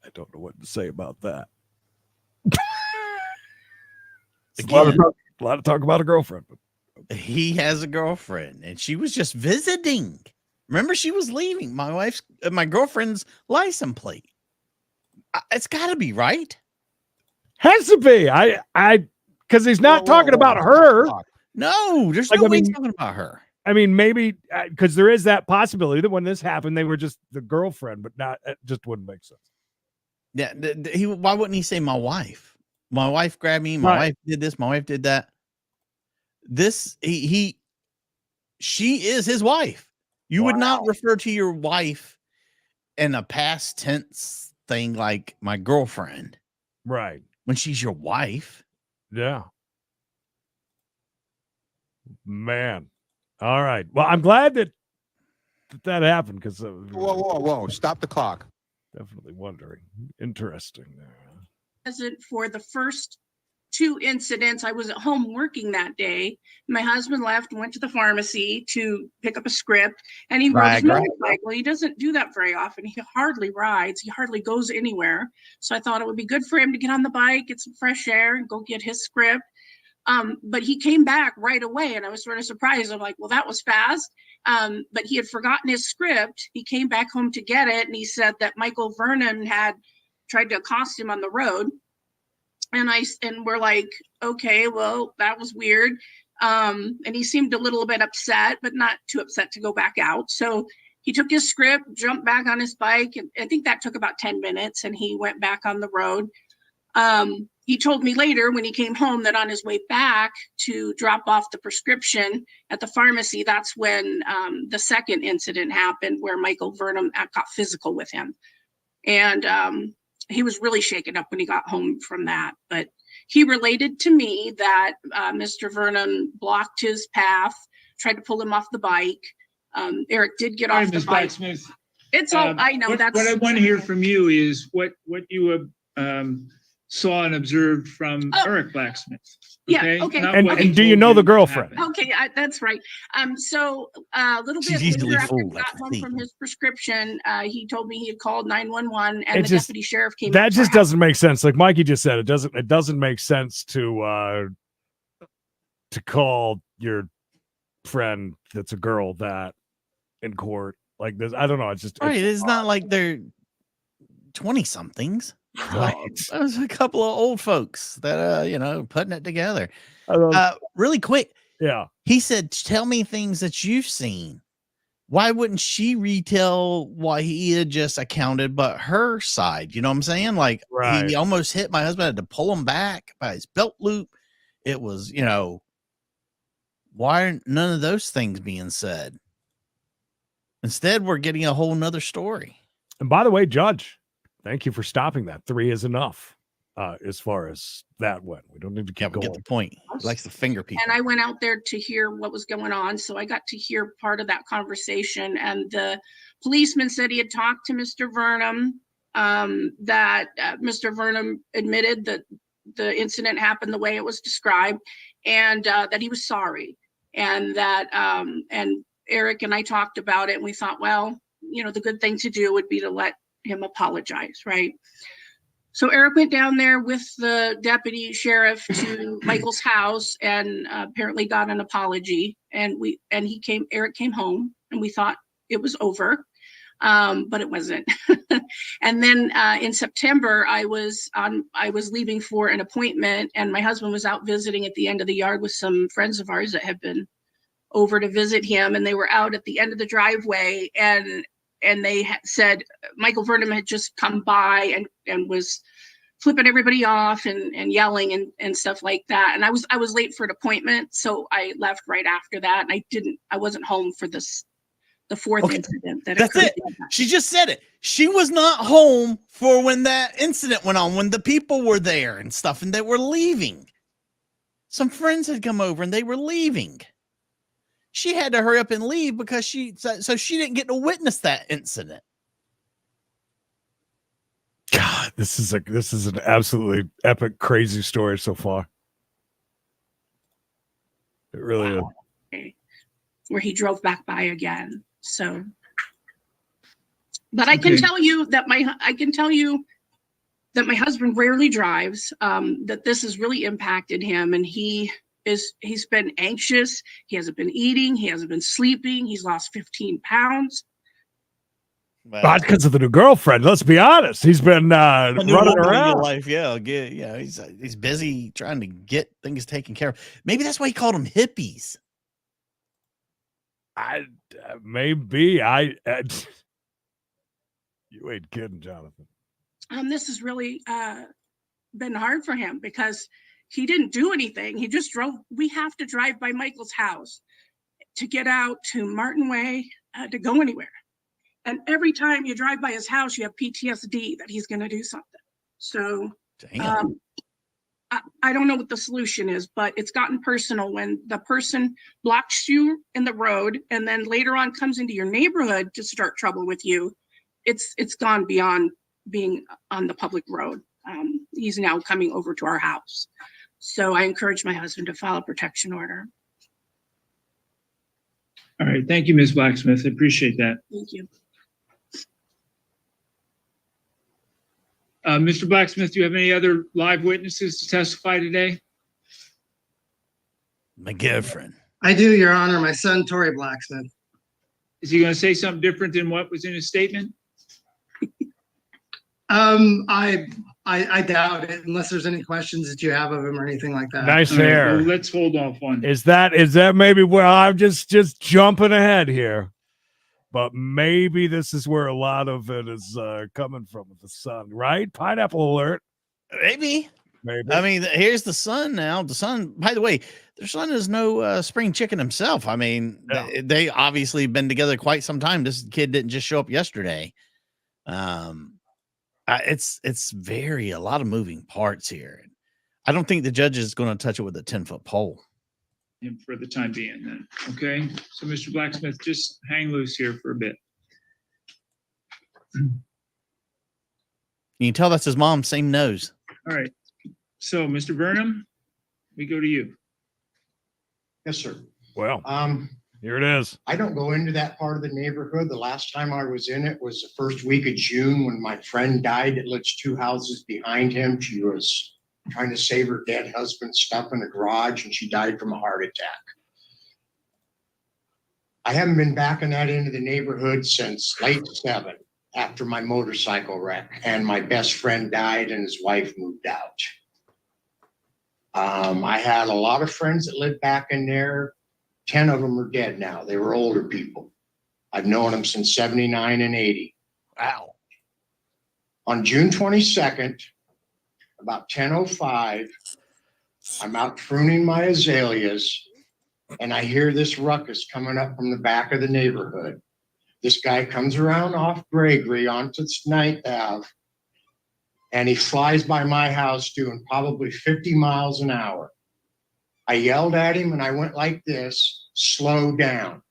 I don't know what to say about that. A lot of talk about a girlfriend. But he has a girlfriend, and she was just visiting. Remember, she was leaving my girlfriend's license plate. It's got to be right. Has to be. Because he's not talking about her. No, there's no way he's talking about her. I mean, maybe because there is that possibility that when this happened, they were just the girlfriend, but not. It just wouldn't make sense. Yeah, why wouldn't he say my wife? My wife grabbed me. My wife did this. My wife did that. She is his wife. You would not refer to your wife in a past tense thing like my girlfriend, right? When she's your wife. Yeah. Man. All right. Well, I'm glad that that happened because whoa! Stop the clock. Definitely wondering. Interesting. Present for the first 2 incidents. I was at home working that day. My husband left and went to the pharmacy to pick up a script, and he rode his motorcycle. He doesn't do that very often. He hardly rides. He hardly goes anywhere. So I thought it would be good for him to get on the bike, get some fresh air, and go get his script. But he came back right away, and I was sort of surprised. I'm like, well, that was fast. But he had forgotten his script. He came back home to get it, and he said that Michael Vernon had tried to accost him on the road. And we're like, okay, well, that was weird. And he seemed a little bit upset, but not too upset to go back out. So he took his script, jumped back on his bike, and I think that took about 10 minutes, and he went back on the road. He told me later when he came home that on his way back to drop off the prescription at the pharmacy, that's when the second incident happened where Michael Vernon got physical with him. And he was really shaken up when he got home from that. But he related to me that Mr. Vernon blocked his path, tried to pull him off the bike. Eric did get off the bike. Blacksmith. It's all I know. What I want to hear from you is what you saw and observed from Eric Blacksmith. Okay? Yeah. Okay. And do you know the girlfriend? Okay, that's right. So a little bit later after he got home from his prescription, he told me he had called 911 and the deputy sheriff came. That just doesn't make sense. Like Mikey just said, it doesn't make sense to call your friend that's a girl that in court like this. I don't know. It's just it's not like they're 20-somethings. Right. It was a couple of old folks that putting it together. Really quick. Yeah. He said, tell me things that you've seen. Why wouldn't she retell why he had just accounted, but her side? You know what I'm saying? Like he almost hit my husband, had to pull him back by his belt loop. It was, why aren't none of those things being said? Instead, we're getting a whole nother story. And by the way, Judge, thank you for stopping that. 3 is enough as far as that went. We don't need to keep going. Get the point. He likes to finger people. And I went out there to hear what was going on. So I got to hear part of that conversation. And the policeman said he had talked to Mr. Vernon, that Mr. Vernon admitted that the incident happened the way it was described, and that he was sorry. And that and Eric and I talked about it, and we thought, well, the good thing to do would be to let him apologize, right? So Eric went down there with the deputy sheriff to Michael's house and apparently got an apology. And Eric came home, and we thought it was over, but it wasn't. And then in September, I was leaving for an appointment, and my husband was out visiting at the end of the yard with some friends of ours that had been over to visit him, and they were out at the end of the driveway, and they had said Michael Vernon had just come by and was flipping everybody off and yelling and stuff like that. And I was late for an appointment, so I left right after that. And I wasn't home for the fourth incident. That's it. She just said it. She was not home for when that incident went on, when the people were there and stuff, and they were leaving. Some friends had come over and they were leaving. She had to hurry up and leave because she didn't get to witness that incident. God, this is an absolutely epic, crazy story so far. It really is. Where he drove back by again. So, but I can tell you that my husband rarely drives. That this has really impacted him, and he's been anxious. He hasn't been eating. He hasn't been sleeping. He's lost 15 pounds. Not because of the new girlfriend. Let's be honest. He's been running around. Life, he's busy trying to get things taken care of. Maybe that's why he called them hippies. Maybe you ain't kidding, Jonathan. This has really been hard for him because he didn't do anything. He just drove. We have to drive by Michael's house to get out to Martin Way to go anywhere. And every time you drive by his house, you have PTSD that he's going to do something. So I don't know what the solution is, but it's gotten personal when the person blocks you in the road and then later on comes into your neighborhood to start trouble with you. It's gone beyond being on the public road. He's now coming over to our house. So I encourage my husband to file a protection order. All right. Thank you, Ms. Blacksmith. I appreciate that. Thank you. Mr. Blacksmith, do you have any other live witnesses to testify today? My girlfriend. I do, Your Honor. My son, Tory Blacksmith. Is he going to say something different than what was in his statement? I doubt it, unless there's any questions that you have of him or anything like that. Nice All right, hair. well, let's hold off on. Is that maybe where I'm just jumping ahead here? But maybe this is where a lot of it is coming from with the sun, right? Pineapple alert. Maybe. I mean, here's the son now. The son, by the way, their son is no spring chicken himself. I mean, they obviously been together quite some time. This kid didn't just show up yesterday. It's a lot of moving parts here. I don't think the judge is going to touch it with a 10-foot pole. For the time being, then. Okay. So, Mr. Blacksmith, just hang loose here for a bit. You can tell that's his mom, same nose. All right. So, Mr. Burnham, we go to you. Yes, sir. Well, here it is. I don't go into that part of the neighborhood. The last time I was in it was the first week of June when my friend died that lives 2 houses behind him. She was trying to save her dead husband's stuff in the garage, and she died from a heart attack. I haven't been back in that end of the neighborhood since late 7 after my motorcycle wreck, and my best friend died and his wife moved out. I had a lot of friends that lived back in there. 10 of them are dead now. They were older people. I've known them since 79 and 80. Wow. On June 22nd, about 10:05, I'm out pruning my azaleas, and I hear this ruckus coming up from the back of the neighborhood. This guy comes around off Gregory onto Ninth Ave, and he flies by my house doing probably 50 miles an hour. I yelled at him, and I went like this, slow down.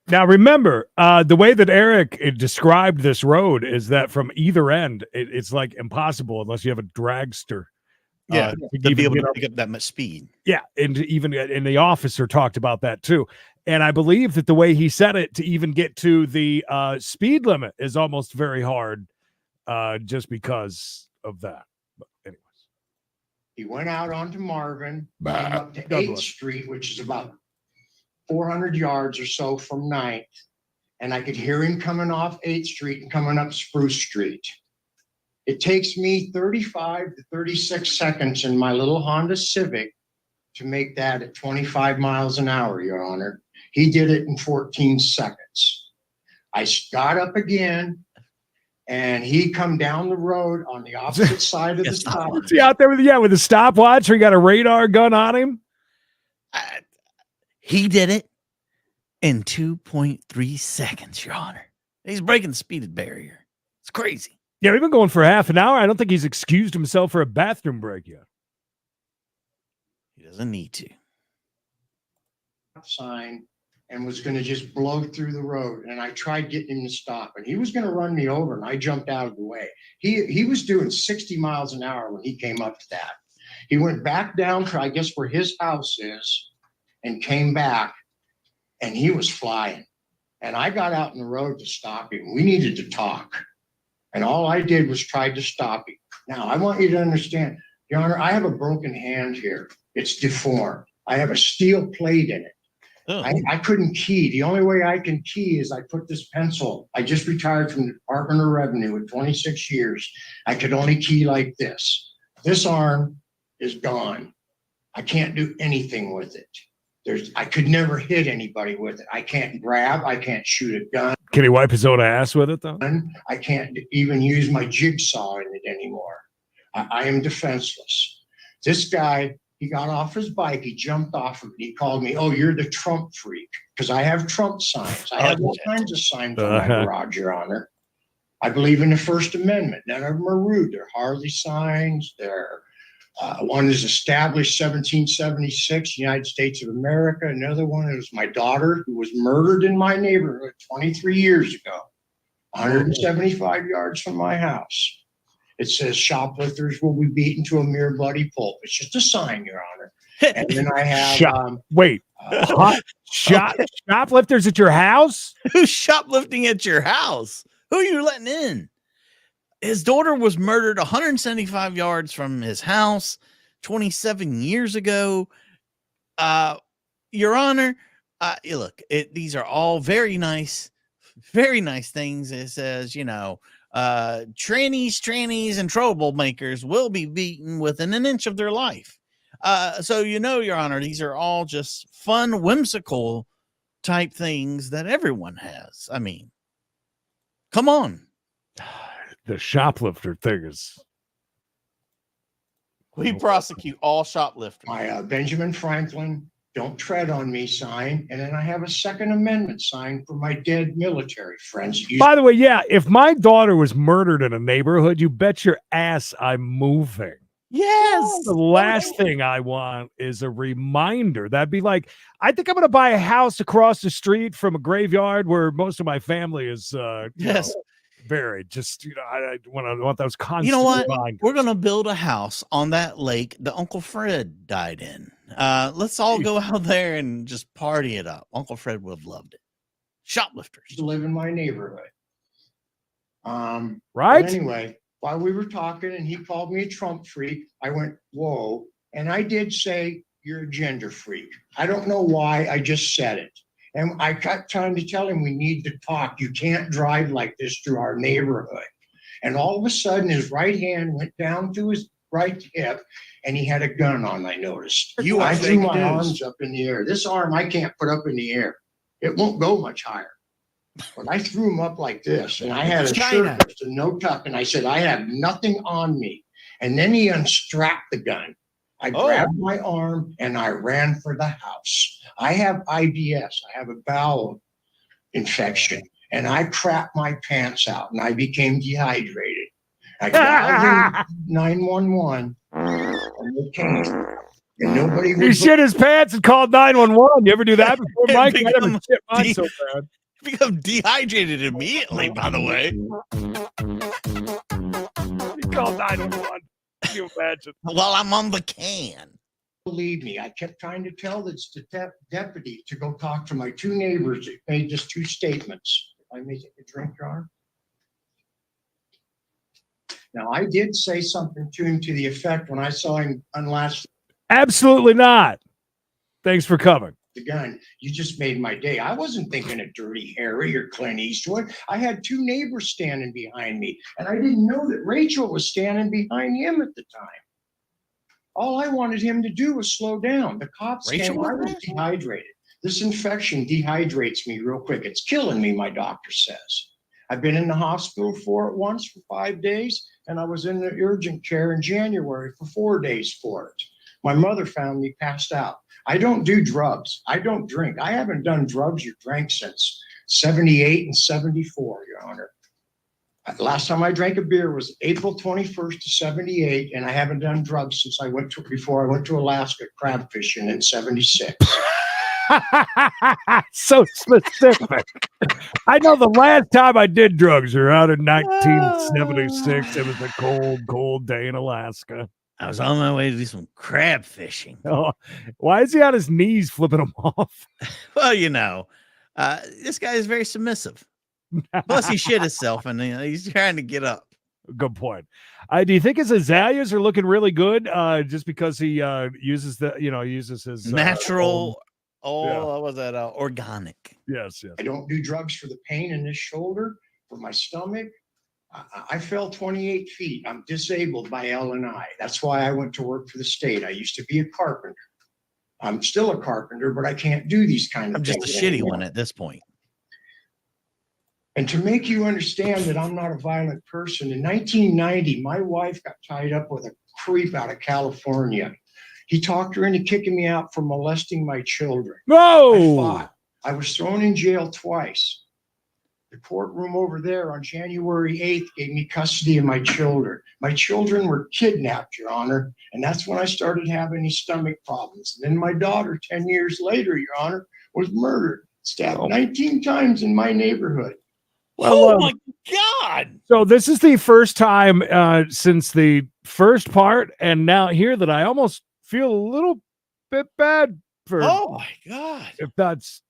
Now, remember, the way that Eric described this road is that from either end, it's like impossible unless you have a dragster. Yeah, to be able to pick up that much speed. Yeah, and even in the officer talked about that too. And I believe that the way he said it, to even get to the speed limit is almost very hard just because of that. But anyways. He went out onto Marvin, came up to 8th Street, which is about 400 yards or so from 9th, and I could hear him coming off 8th Street and coming up Spruce Street. It takes me 35 to 36 seconds in my little Honda Civic to make that at 25 miles an hour, Your Honor. He did it in 14 seconds. I got up again, and he come down the road on the opposite side of the stop. Is he out there with a stopwatch, or he got a radar gun on him? He did it in 2.3 seconds, Your Honor. He's breaking the speed barrier. It's crazy. Yeah, we've been going for half an hour. I don't think he's excused himself for a bathroom break yet. He doesn't need to. Sign and was going to just blow through the road, and I tried getting him to stop, and he was going to run me over, and I jumped out of the way. He was doing 60 miles an hour when he came up to that. He went back down to, I guess, where his house is, and came back, and he was flying. And I got out in the road to stop him. We needed to talk. And all I did was try to stop him. Now, I want you to understand, Your Honor, I have a broken hand here. It's deformed. I have a steel plate in it. Oh. I couldn't key. The only way I can key is I put this pencil. I just retired from the Department of Revenue at 26 years. I could only key like this. This arm is gone. I can't do anything with it. I could never hit anybody with it. I can't grab. I can't shoot a gun. Can he wipe his own ass with it, though? I can't even use my jigsaw in it anymore. I am defenseless. This guy, he got off his bike. He jumped off of it. He called me, "Oh, you're the Trump freak," because I have Trump signs. I have all kinds of signs on my garage, Your Honor. I believe in the First Amendment. None of them are rude. They're Harley signs. They're One is established 1776, United States of America. Another one is my daughter, who was murdered in my neighborhood 23 years ago, 175 yards from my house. It says shoplifters will be beaten to a mere bloody pulp. It's just a sign, Your Honor. And then I have shoplifters at your house? Who's shoplifting at your house? Who are you letting in? His daughter was murdered 175 yards from his house 27 years ago. Your Honor, look, these are all very nice things. It says, trannies, and troublemakers will be beaten within an inch of their life. So, Your Honor, these are all just fun, whimsical type things that everyone has. I mean, come on. The shoplifter thing is. We prosecute all shoplifters. My Benjamin Franklin "Don't Tread on Me" sign, and then I have a Second Amendment sign for my dead military friends. By the way, yeah, if my daughter was murdered in a neighborhood, you bet your ass I'm moving. Yes. The last thing I want is a reminder. That'd be like, I think I'm going to buy a house across the street from a graveyard where most of my family is buried. Just, I want those constant You know what? reminders. We're going to build a house on that lake that Uncle Fred died in. Let's all go out there and just party it up. Uncle Fred would have loved it. Shoplifters to live in my neighborhood. Right? Anyway, while we were talking and he called me a Trump freak, I went, whoa. And I did say, you're a gender freak. I don't know why, I just said it. And I kept trying to tell him we need to talk. You can't drive like this through our neighborhood. And all of a sudden, his right hand went down to his right hip, and he had a gun on, I noticed. I threw my arms up in the air. This arm I can't put up in the air. It won't go much higher. But I threw him up like this, and I had a shirt with no tuck, and I said, I have nothing on me. And then he unstrapped the gun. I grabbed my arm and I ran for the house. I have IBS. I have a bowel infection, and I crapped my pants out and I became dehydrated. I dialed 911 and they came. And nobody would. He shit his pants and called 911. You ever do that before, Mike? I never shit mine so bad. Become dehydrated immediately, by the way. He called 911. Can you imagine? While I'm on the can. Believe me, I kept trying to tell this deputy to go talk to my two neighbors that made just two statements. If I may take a drink, Your Honor. Now, I did say something to him to the effect when I saw him unlatch. Absolutely not. Thanks for coming. The gun. You just made my day. I wasn't thinking of Dirty Harry or Clint Eastwood. I had two neighbors standing behind me, and I didn't know that Rachel was standing behind him at the time. All I wanted him to do was slow down. The cops came. I was dehydrated. This infection dehydrates me real quick. It's killing me, my doctor says. I've been in the hospital for it once for 5 days, and I was in the urgent care in January for 4 days for it. My mother found me passed out. I don't do drugs. I don't drink. I haven't done drugs or drank since 78 and 74, Your Honor. Last time I drank a beer was April 21st of 78, and I haven't done drugs since before I went to Alaska crab fishing in 76. So specific. I know the last time I did drugs were out in 1976. It was a cold, cold day in Alaska. I was on my way to do some crab fishing. Oh, why is he on his knees flipping them off? Well, this guy is very submissive. Plus, he shit himself, and he's trying to get up. Good point. Do you think his azaleas are looking really good? Just because he uses his natural. What was that? Organic. Yes. I don't do drugs for the pain in this shoulder, for my stomach. I fell 28 feet. I'm disabled by L&I. That's why I went to work for the state. I used to be a carpenter. I'm still a carpenter, but I can't do these kind of things. I'm just a shitty one at this point. And to make you understand that I'm not a violent person, in 1990, my wife got tied up with a creep out of California. He talked her into kicking me out for molesting my children. No! I fought. I was thrown in jail twice. The courtroom over there on January 8th gave me custody of my children. My children were kidnapped, Your Honor, and that's when I started having these stomach problems. And then my daughter, 10 years later, Your Honor, was murdered, stabbed 19 times in my neighborhood. Oh my God. So this is the first time since the first part, and now here that I almost feel a little bit bad for. Oh my God. If that's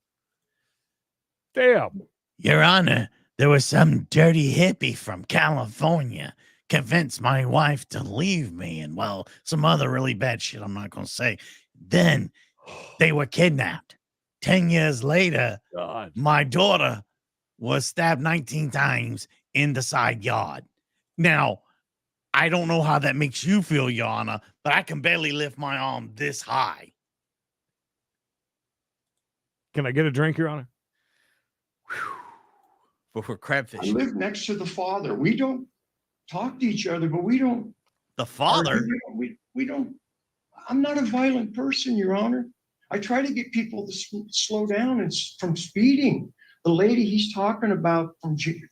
damn. Your Honor, there was some dirty hippie from California convinced my wife to leave me, and well, some other really bad shit I'm not going to say. Then they were kidnapped. 10 years later, God. My daughter was stabbed 19 times in the side yard. Now, I don't know how that makes you feel, Your Honor, but I can barely lift my arm this high. Can I get a drink, Your Honor? For crabfish. I live next to the father. We don't talk to each other, but we don't. The father? We don't. I'm not a violent person, Your Honor. I try to get people to slow down and from speeding. The lady he's talking about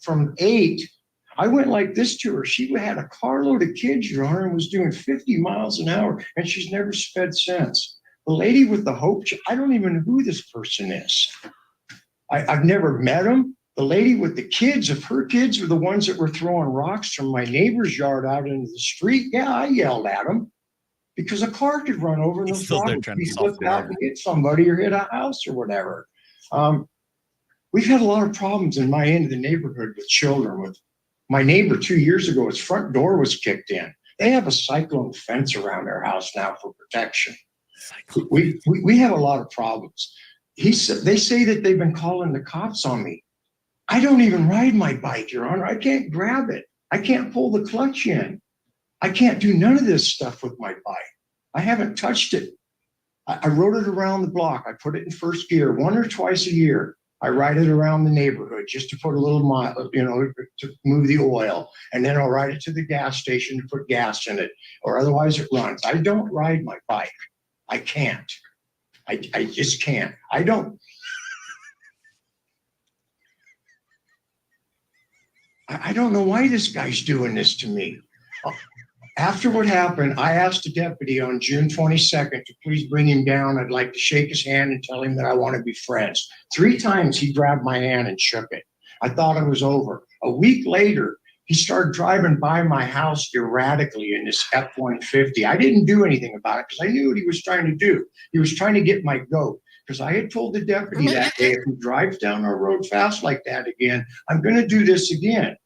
from 8, I went like this to her. She had a carload of kids, Your Honor, and was doing 50 miles an hour, and she's never sped since. The lady with the hope, I don't even know who this person is. I've never met him. The lady with the kids, if her kids are the ones that were throwing rocks from my neighbor's yard out into the street, yeah, I yelled at them because a car could run over and slip out and hit somebody or hit a house or whatever. We've had a lot of problems in my end of the neighborhood with children. With my neighbor 2 years ago, his front door was kicked in. They have a cyclone fence around their house now for protection. We have a lot of problems. They say that they've been calling the cops on me. I don't even ride my bike, Your Honor. I can't grab it. I can't pull the clutch in. I can't do none of this stuff with my bike. I haven't touched it. I rode it around the block. I put it in first gear 1 or twice a year. I ride it around the neighborhood just to put a little mile, to move the oil. And then I'll ride it to the gas station to put gas in it, or otherwise it runs. I don't ride my bike. I can't. I just can't. I don't know why this guy's doing this to me. After what happened, I asked the deputy on June 22nd to please bring him down. I'd like to shake his hand and tell him that I want to be friends. 3 times he grabbed my hand and shook it. I thought it was over. A week later, he started driving by my house erratically in this F-150. I didn't do anything about it because I knew what he was trying to do. He was trying to get my goat. Because I had told the deputy that day, if he drives down our road fast like that again, I'm going to do this again.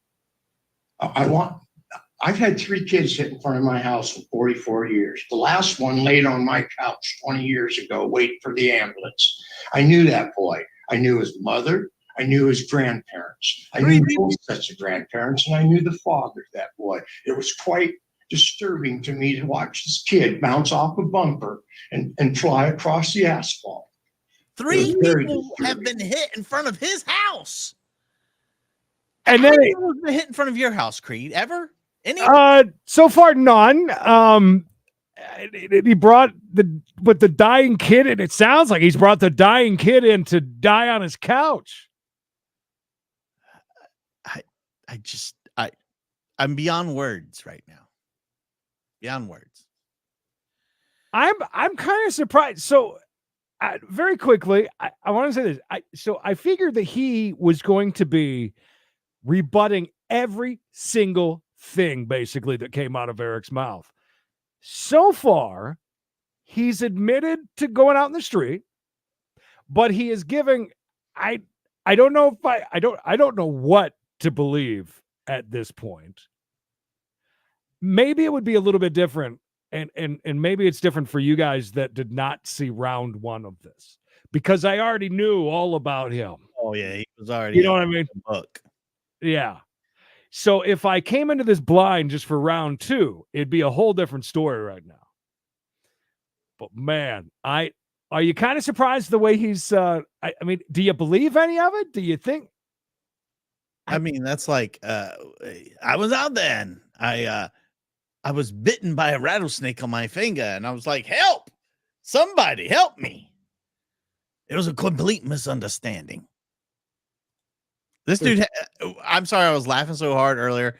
I've had 3 kids hit in front of my house in 44 years. The last one laid on my couch 20 years ago, waiting for the ambulance. I knew that boy. I knew his mother. I knew his grandparents. I knew both sets of grandparents, and I knew the father of that boy. It was quite disturbing to me to watch this kid bounce off a bumper and fly across the asphalt. 3 people have been hit in front of his house. And then then been hit in front of your house, Creed, ever? Any? So far none. He brought the dying kid in. It sounds like he's brought the dying kid in to die on his couch. I'm beyond words right now. Beyond words. I'm kind of surprised. So very quickly, I want to say this. I figured that he was going to be rebutting every single thing basically that came out of Eric's mouth. So far, he's admitted to going out in the street, but he is giving I don't know if I don't know what to believe at this point. Maybe it would be a little bit different, and maybe it's different for you guys that did not see round 1 of this, because I already knew all about him. Oh yeah, he was already, you know what I mean? Book. Yeah. So if I came into this blind just for round 2, it'd be a whole different story right now. But man, are you kind of surprised the way he's I mean, do you believe any of it? Do you think? I mean, that's like I was out there and I was bitten by a rattlesnake on my finger, and I was like, help! Somebody help me. It was a complete misunderstanding. This dude, I'm sorry I was laughing so hard earlier,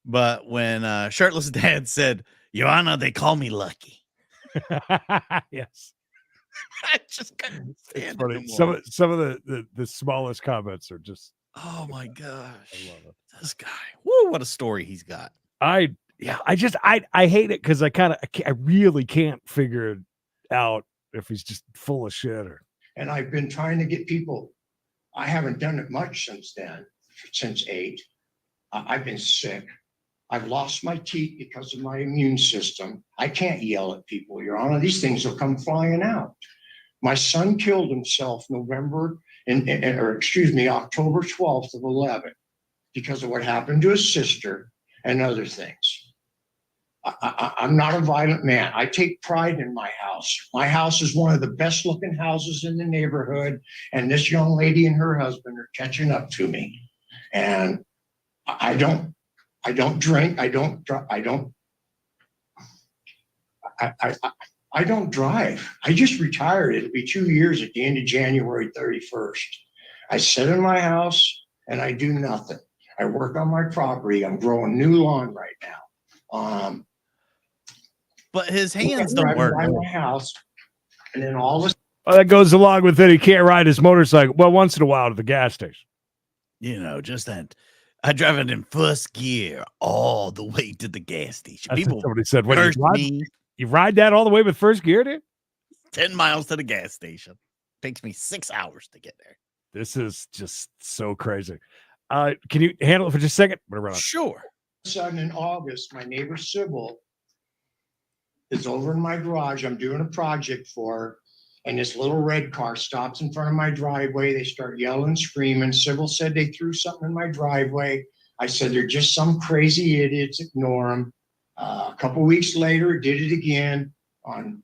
but when Shirtless Dad said, Your Honor, they call me Lucky. Yes. I just couldn't It's stand funny. it no Some of the smallest comments are just. Oh my gosh. I love it. This guy. Woo, what a story he's got. I hate it because I really can't figure it out if he's just full of shit or. And I've been trying to get people. I haven't done it much since then, since 8. I've been sick. I've lost my teeth because of my immune system. I can't yell at people, Your Honor. These things will come flying out. My son killed himself October 12th of 11 because of what happened to his sister and other things. I'm not a violent man. I take pride in my house. My house is one of the best looking houses in the neighborhood. And this young lady and her husband are catching up to me. And I don't drink. I don't drive. I just retired. It'll be 2 years at the end of January 31st. I sit in my house and I do nothing. I work on my property. I'm growing new lawn right now. But his hands don't work. By my house, and then all this. Well, that goes along with it. He can't ride his motorcycle. Well, once in a while to the gas station. You know, just that. I drive it in first gear all the way to the gas station. That's People what somebody said. What, curse me. You ride that all the way with first gear, dude? 10 miles to the gas station. Takes me 6 hours to get there. This is just so crazy. Can you handle it for just a second? Sure. Sudden in August, my neighbor Sybil is over in my garage. I'm doing a project for her, and this little red car stops in front of my driveway. They start yelling, screaming. Sybil said they threw something in my driveway. I said they're just some crazy idiots. Ignore them. A couple weeks later, did it again on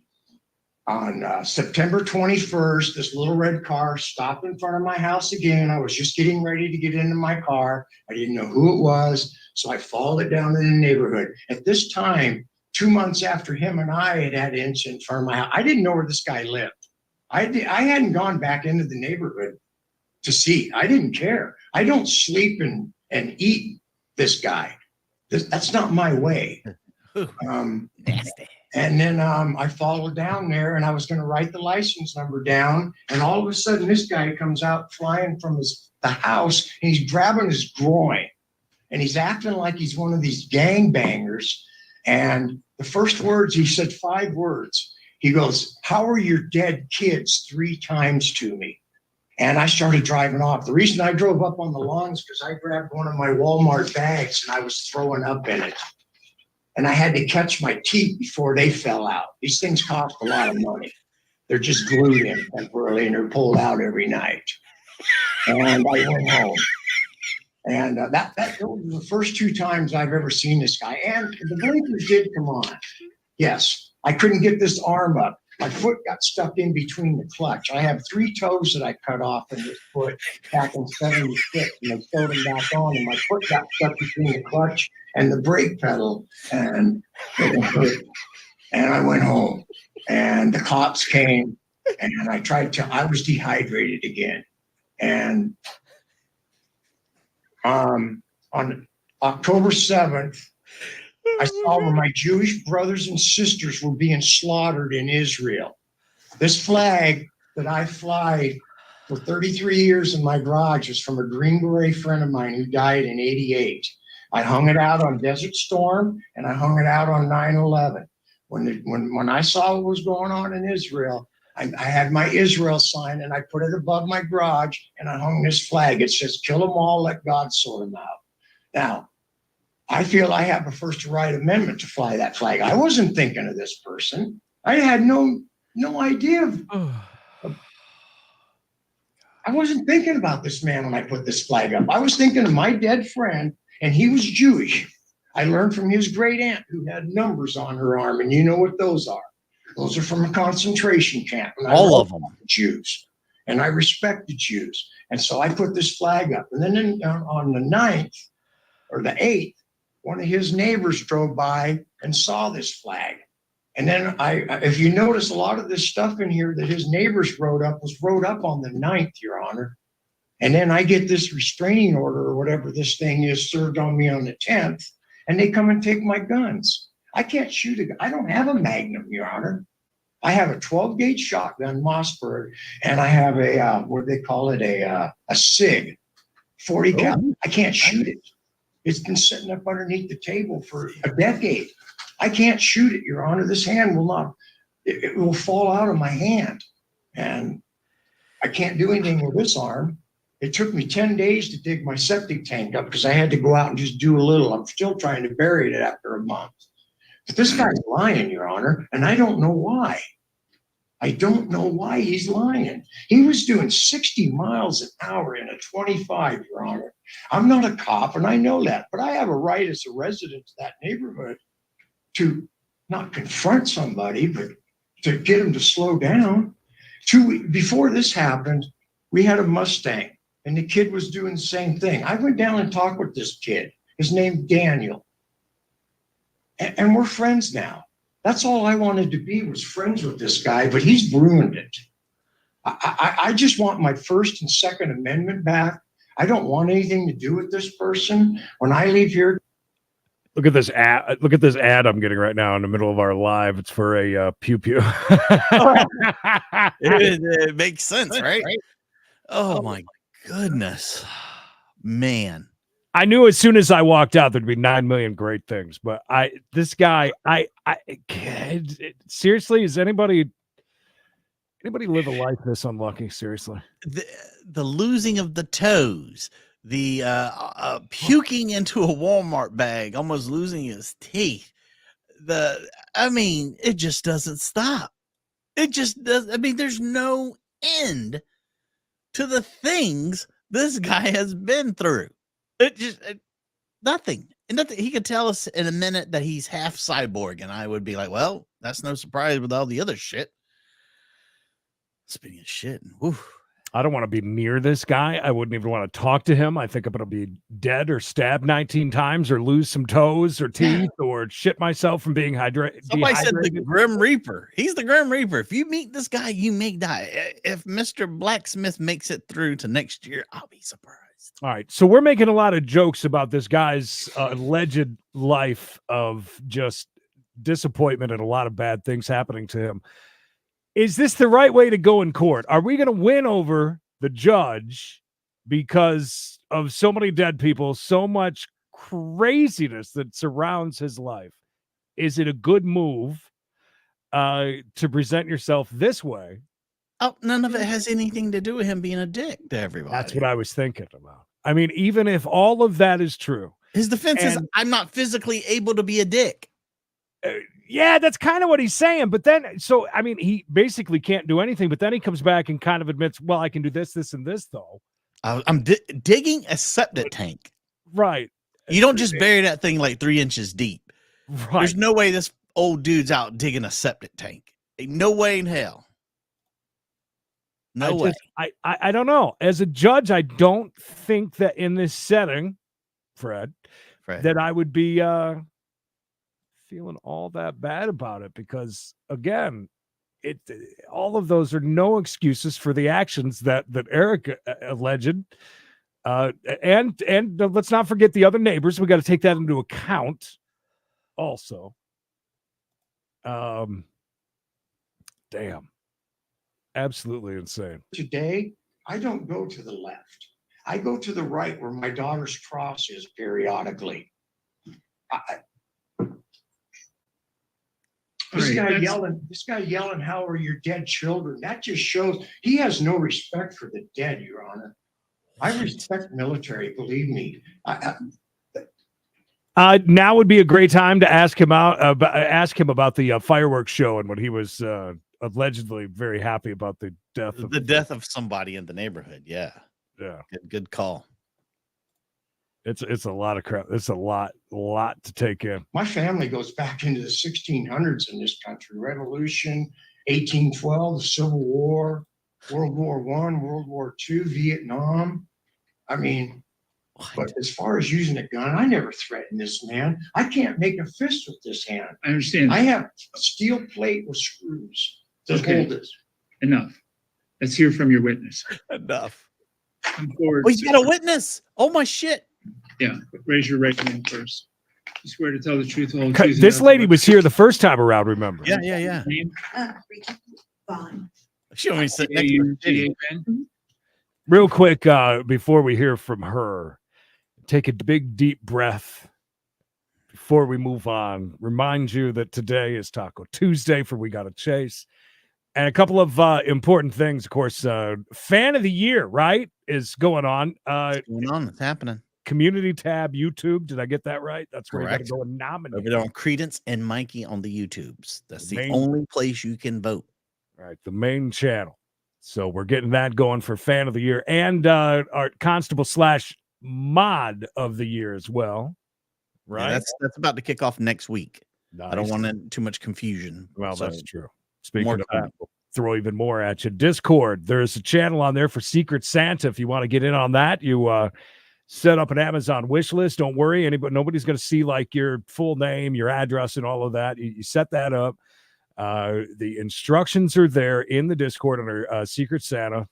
September 21st. This little red car stopped in front of my house again. I was just getting ready to get into my car. I didn't know who it was, so I followed it down in the neighborhood. At this time, 2 months after him and I had had an incident in front of my house, I didn't know where this guy lived. I hadn't gone back into the neighborhood to see. I didn't care. I don't sleep and eat this guy. That's not my way. Nasty. And then I followed down there, and I was going to write the license number down. And all of a sudden, this guy comes out flying from the house, and he's grabbing his groin. And he's acting like he's one of these gangbangers. And the first words, he said 5 words. He goes, "How are your dead kids?" 3 times to me. And I started driving off. The reason I drove up on the lawn is because I grabbed one of my Walmart bags and I was throwing up in it. And I had to catch my teeth before they fell out. These things cost a lot of money. They're just glued in temporarily and they're pulled out every night. And I went home. And that was the first 2 times I've ever seen this guy. And the blinkers did come on. Yes, I couldn't get this arm up. My foot got stuck in between the clutch. I have 3 toes that I cut off in this foot back in 76, and they sewed them back on, and my foot got stuck between the clutch and the brake pedal, and it hurt. And I went home, and the cops came, and I was dehydrated again. And on October 7th, I saw where my Jewish brothers and sisters were being slaughtered in Israel. This flag that I fly for 33 years in my garage is from a Green Beret friend of mine who died in 88. I hung it out on Desert Storm and I hung it out on 9/11. When I saw what was going on in Israel, I had my Israel sign and I put it above my garage and I hung this flag. It says, "Kill them all, let God sort them out." Now, I feel I have a First Right Amendment to fly that flag. I wasn't thinking of this person. I had no idea. I wasn't thinking about this man when I put this flag up. I was thinking of my dead friend, and he was Jewish. I learned from his great aunt who had numbers on her arm, and you know what those are. Those are from a concentration camp. All of them. Jews. And I respect the Jews. And so I put this flag up. And then on the 9th or the 8th, one of his neighbors drove by and saw this flag. And then if you notice, a lot of this stuff in here that his neighbors wrote up was wrote up on the 9th, Your Honor. And then I get this restraining order or whatever this thing is served on me on the 10th, and they come and take my guns. I can't shoot a gun. I don't have a Magnum, Your Honor. I have a 12-gauge shotgun, Mossberg, and I have a, what do they call it, a SIG, 40 cal. I can't shoot it. It's been sitting up underneath the table for a decade. I can't shoot it, Your Honor. This hand will not, it will fall out of my hand. And I can't do anything with this arm. It took me 10 days to dig my septic tank up because I had to go out and just do a little. I'm still trying to bury it after a month. But this guy's lying, Your Honor, and I don't know why. I don't know why he's lying. He was doing 60 miles an hour in a 25, Your Honor. I'm not a cop, and I know that, but I have a right as a resident of that neighborhood to not confront somebody, but to get him to slow down. Before this happened, we had a Mustang, and the kid was doing the same thing. I went down and talked with this kid. His name's Daniel. And we're friends now. That's all I wanted to be, was friends with this guy, but he's ruined it. I just want my First and Second Amendment back. I don't want anything to do with this person. When I leave here. Look at this ad. Look at this ad I'm getting right now in the middle of our live. It's for a pew pew. It makes sense, right? Oh my goodness, man. I knew as soon as I walked out there'd be 9 million great things, but this guy, seriously, is anybody live a life this unlucky? Seriously, the losing of the toes, the puking into a Walmart bag, almost losing his teeth. It just doesn't stop. It just does. I mean, there's no end to the things this guy has been through. Nothing. He could tell us in a minute that he's half cyborg, and I would be like, well, that's no surprise with all the other shit. Speaking of shit, whew. I don't want to be near this guy. I wouldn't even want to talk to him. I think I'm going to be dead or stabbed 19 times or lose some toes or teeth or shit myself from being dehydrated. Somebody said the Grim Reaper. He's the Grim Reaper. If you meet this guy, you may die. If Mr. Blacksmith makes it through to next year, I'll be surprised. All right. So we're making a lot of jokes about this guy's alleged life of just disappointment and a lot of bad things happening to him. Is this the right way to go in court? Are we going to win over the judge because of so many dead people, so much craziness that surrounds his life? Is it a good move to present yourself this way? Oh, none of it has anything to do with him being a dick to everybody. That's what I was thinking about. I mean, even if all of that is true. His defense is, I'm not physically able to be a dick. Yeah, that's kind of what he's saying. But then, so, I mean, he basically can't do anything. But then he comes back and kind of admits, well, I can do this, this, and this, though. I'm digging a septic tank. Right. You don't just bury that thing like 3 inches deep. Right. There's no way this old dude's out digging a septic tank. Ain't no way in hell. No way. I don't know. As a judge, I don't think that in this setting, Fred, that I would be feeling all that bad about it, because again, all of those are no excuses for the actions that Eric alleged. And let's not forget the other neighbors. We got to take that into account also. Damn. Absolutely insane. Today, I don't go to the left. I go to the right where my daughter's cross is periodically. This guy yelling, how are your dead children? That just shows he has no respect for the dead, Your Honor. I respect military, believe me. Now would be a great time to ask him about the fireworks show and what he was allegedly very happy about the death of somebody in the neighborhood. Yeah. Good call. It's a lot of crap. It's a lot to take in. My family goes back into the 1600s in this country. Revolution, 1812, the Civil War, World War I, World War II, Vietnam. I mean, but as far as using a gun, I never threatened this man. I can't make a fist with this hand. I understand. I have a steel plate with screws to hold it. Enough. Let's hear from your witness. Enough. come forward. Oh, he's got a witness. Oh my shit. Yeah, raise your right hand first. You swear to tell the truth, the whole truth. and This nothing lady but was the here the first time around, remember? Yeah. Name? She only sit next to her titty. A-U-G-A-N? Real quick, before we hear from her, take a big, deep breath before we move on. Remind you that today is Taco Tuesday for We Gotta Chase. And a couple of important things, of course. Fan of the Year, right, is going on. What's going on? It's happening. Community tab, YouTube. Did I get that right? That's where Correct. you got to go and nominate. Over there on Credence and Mikey on the YouTubes. That's the main- only place you can vote. Right, the main channel. So we're getting that going for Fan of the Year and our Constable / Mod of the Year as well. Right, Yeah, that's about to kick off next week. Nice. I don't want too much confusion. Well, so that's true. Speaking more of coming. that, we'll throw even more at you. Discord, there's a channel on there for Secret Santa. If you want to get in on that, you set up an Amazon wish list. Don't worry, nobody's going to see like your full name, your address, and all of that. You set that up. The instructions are there in the Discord under Secret Santa.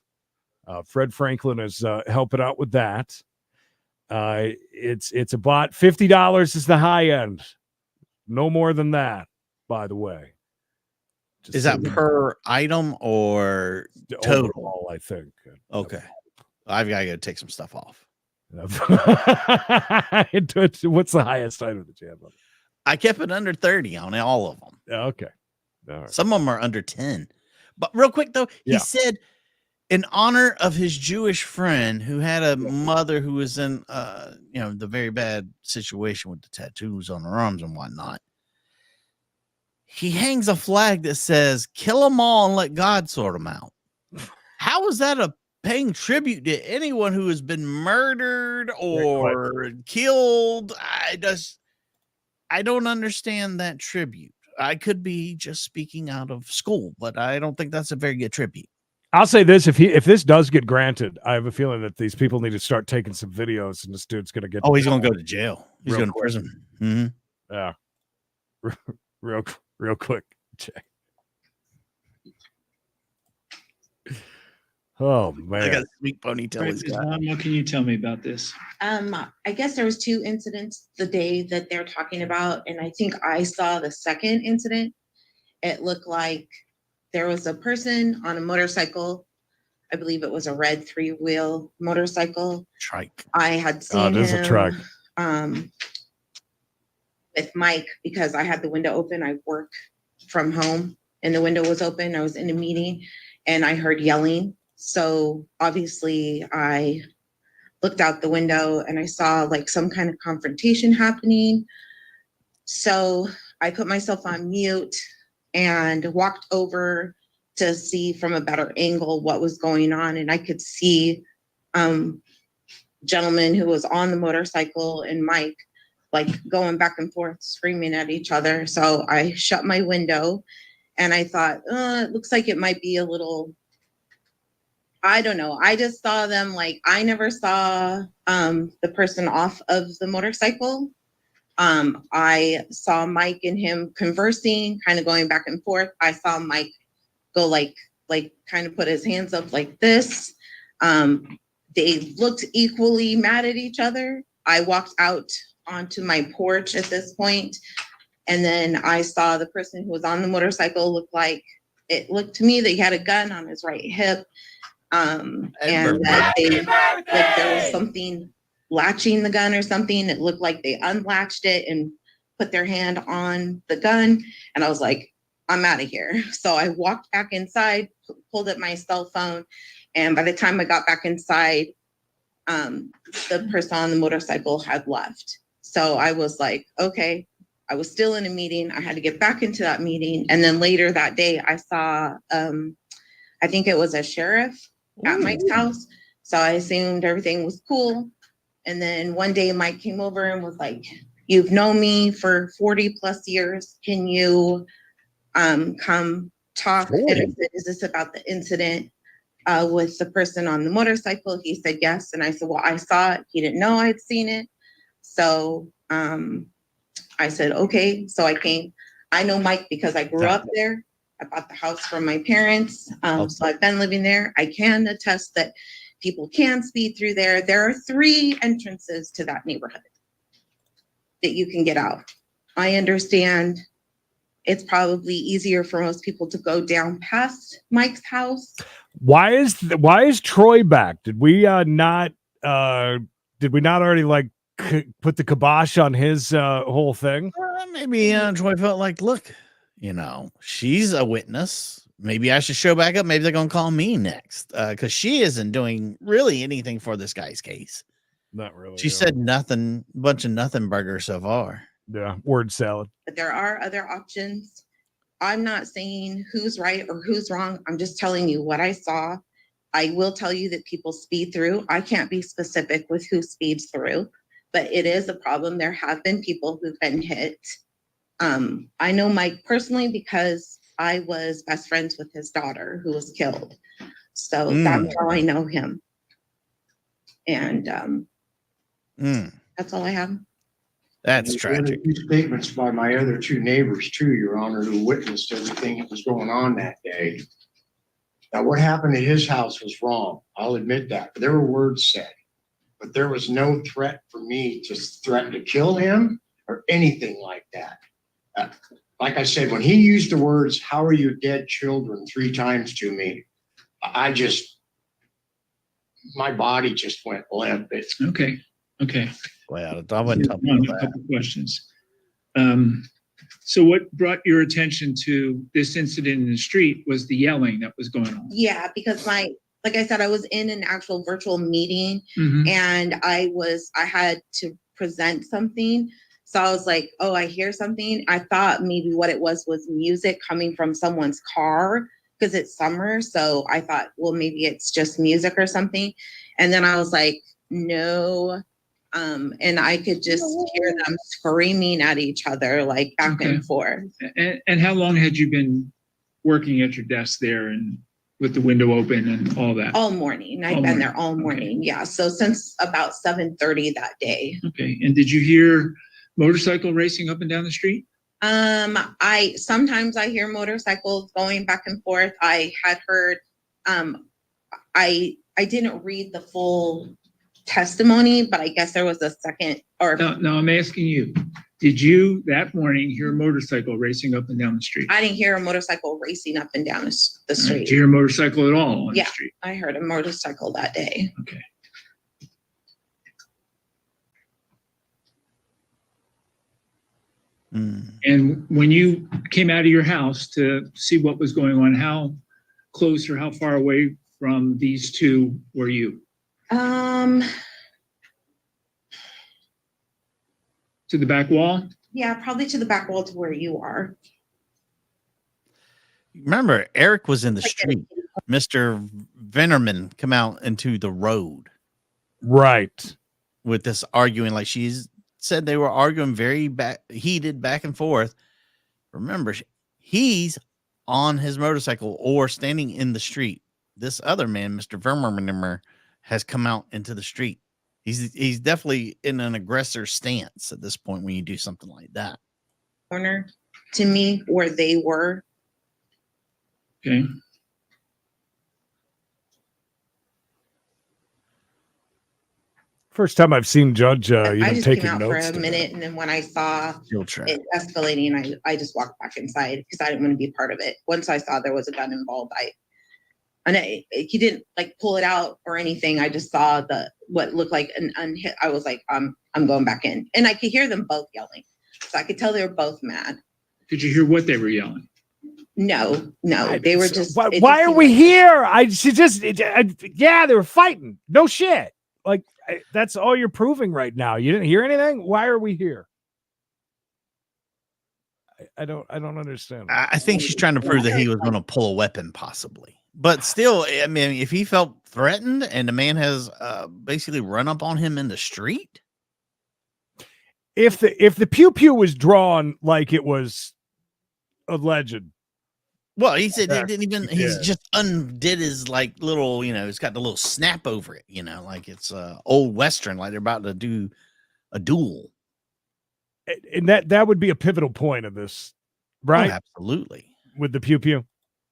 Fred Franklin is helping out with that. It's about $50 is the high end. No more than that, by the way. Just is so that you know. per item or total? Overall, I think. Okay. I've got to go take some stuff off. What's the highest item that you have? I kept it under 30 on all of them. Okay. All right. Some of them are under 10. But real quick, though, he Yeah. said in honor of his Jewish friend who had a mother who was in, the very bad situation with the tattoos on her arms and whatnot. He hangs a flag that says, kill them all and let God sort them out. How is that a paying tribute to anyone who has been murdered or killed? I don't understand that tribute. I could be just speaking out of school, but I don't think that's a very good tribute. I'll say this: if this does get granted, I have a feeling that these people need to start taking some videos, and this dude's going to get. Oh, he's going to go to jail. He's Real going to quick. prison. Mm-hmm. Yeah. Real quick. Check. Oh man! I got a sweet ponytail. Right, he's Ms. got. Mom, what can you tell me about this? I guess there was 2 incidents the day that they're talking about, and I think I saw the second incident. It looked like there was a person on a motorcycle. I believe it was a red 3-wheel motorcycle. Trike. I had seen there's him a trike. With Mike because I had the window open. I work from home and the window was open. I was in a meeting and I heard yelling. So obviously I looked out the window and I saw like some kind of confrontation happening. So I put myself on mute and walked over to see from a better angle what was going on. And I could see gentleman who was on the motorcycle and Mike like going back and forth, screaming at each other. So I shut my window and I thought, it looks like it might be a little, I don't know. I just saw them like, I never saw the person off of the motorcycle. I saw Mike and him conversing, kind of going back and forth. I saw Mike go like kind of put his hands up like this. They looked equally mad at each other. I walked out onto my porch at this point, and then I saw the person who was on the motorcycle looked to me that he had a gun on his right hip, and that there was something latching the gun or something. It looked like they unlatched it and put their hand on the gun, and I was like, I'm out of here. So I walked back inside, pulled up my cell phone, and by the time I got back inside, the person on the motorcycle had left. So I was like, okay, I was still in a meeting. I had to get back into that meeting. And then later that day, I saw, I think it was a sheriff at Mike's house. So I assumed everything was cool. And then one day Mike came over and was like, you've known me for 40 plus years. Can you come talk? And I said, is this about the incident with the person on the motorcycle? He said, yes. And I said, well, I saw it. He didn't know I'd seen it. So I said, okay. So I came. I know Mike because I grew up there. I bought the house from my parents. So I've been living there. I can attest that people can speed through there. There are 3 entrances to that neighborhood that you can get out. I understand it's probably easier for most people to go down past Mike's house. Why is Troy back? Did we not already like put the kibosh on his whole thing? Maybe Troy felt like, look, she's a witness. Maybe I should show back up. Maybe they're gonna call me next because she isn't doing really anything for this guy's case. Not really. She said nothing, bunch of nothing burgers so far. Yeah, word salad. But there are other options. I'm not saying who's right or who's wrong. I'm just telling you what I saw. I will tell you that people speed through. I can't be specific with who speeds through, but it is a problem. There have been people who've been hit. I know Mike personally because I was best friends with his daughter who was killed. So that's how I know him. And that's all I have. That's tragic. Statements by my other 2 neighbors too, Your Honor, who witnessed everything that was going on that day. Now, what happened at his house was wrong. I'll admit that. But there were words said, but there was no threat for me to threaten to kill him or anything like that. Like I said, when he used the words, "How are your dead children?" 3 times to me, my body just went limp. It's Okay. Well, I wouldn't tell A couple questions. So what brought your attention to this incident in the street was the yelling that was going on? Yeah, because like I said, I was in an actual virtual meeting and I had to present something. So I was like, oh, I hear something. I thought maybe what it was music coming from someone's car because it's summer. So I thought, well, maybe it's just music or something. And then I was like, no. And I could just hear them screaming at each other, like back and forth. And how long had you been working at your desk there and with the window open and all that? All morning. I've been there all morning. Yeah. So since about 7:30 that day. Okay. And did you hear motorcycle racing up and down the street? Sometimes I hear motorcycles going back and forth. I had heard, I didn't read the full testimony, but I guess there was a second or no, I'm asking you, did you that morning hear a motorcycle racing up and down the street? I didn't hear a motorcycle racing up and down the street. Did you hear a motorcycle at all on the street? I heard a motorcycle that day. Okay. And when you came out of your house to see what was going on, how close or how far away from these 2 were you? To the back wall? Yeah, probably to the back wall to where you are. Remember, Eric was in the street. Mr. Venerman come out into the road. Right. With this arguing, like she's said they were arguing very heated back and forth. Remember, he's on his motorcycle or standing in the street. This other man, Mr. Vermerman, has come out into the street. He's definitely in an aggressor stance at this point when you do something like that. Corner to me where they were. Okay. First time I've seen Judge I just taking came out notes for a minute, and then when I saw it escalating, I just walked back inside because I didn't want to be a part of it. Once I saw there was a gun involved, he didn't like pull it out or anything. I just saw what looked like an unhit. I was like, I'm going back in, and I could hear them both yelling, so I could tell they were both mad. Did you hear what they were yelling? No, they were just. Why are we here? Yeah, they were fighting. No shit. Like that's all you're proving right now. You didn't hear anything. Why are we here? I don't understand. I think she's trying to prove that he was going to pull a weapon, possibly. But still, I mean, if he felt threatened and the man has basically run up on him in the street. If the pew pew was drawn like it was alleged. Well, he said he didn't even, he's just undid his like little, it's got the little snap over it, like it's old Western, like they're about to do a duel. And that would be a pivotal point of this, right? Oh, absolutely. With the pew pew.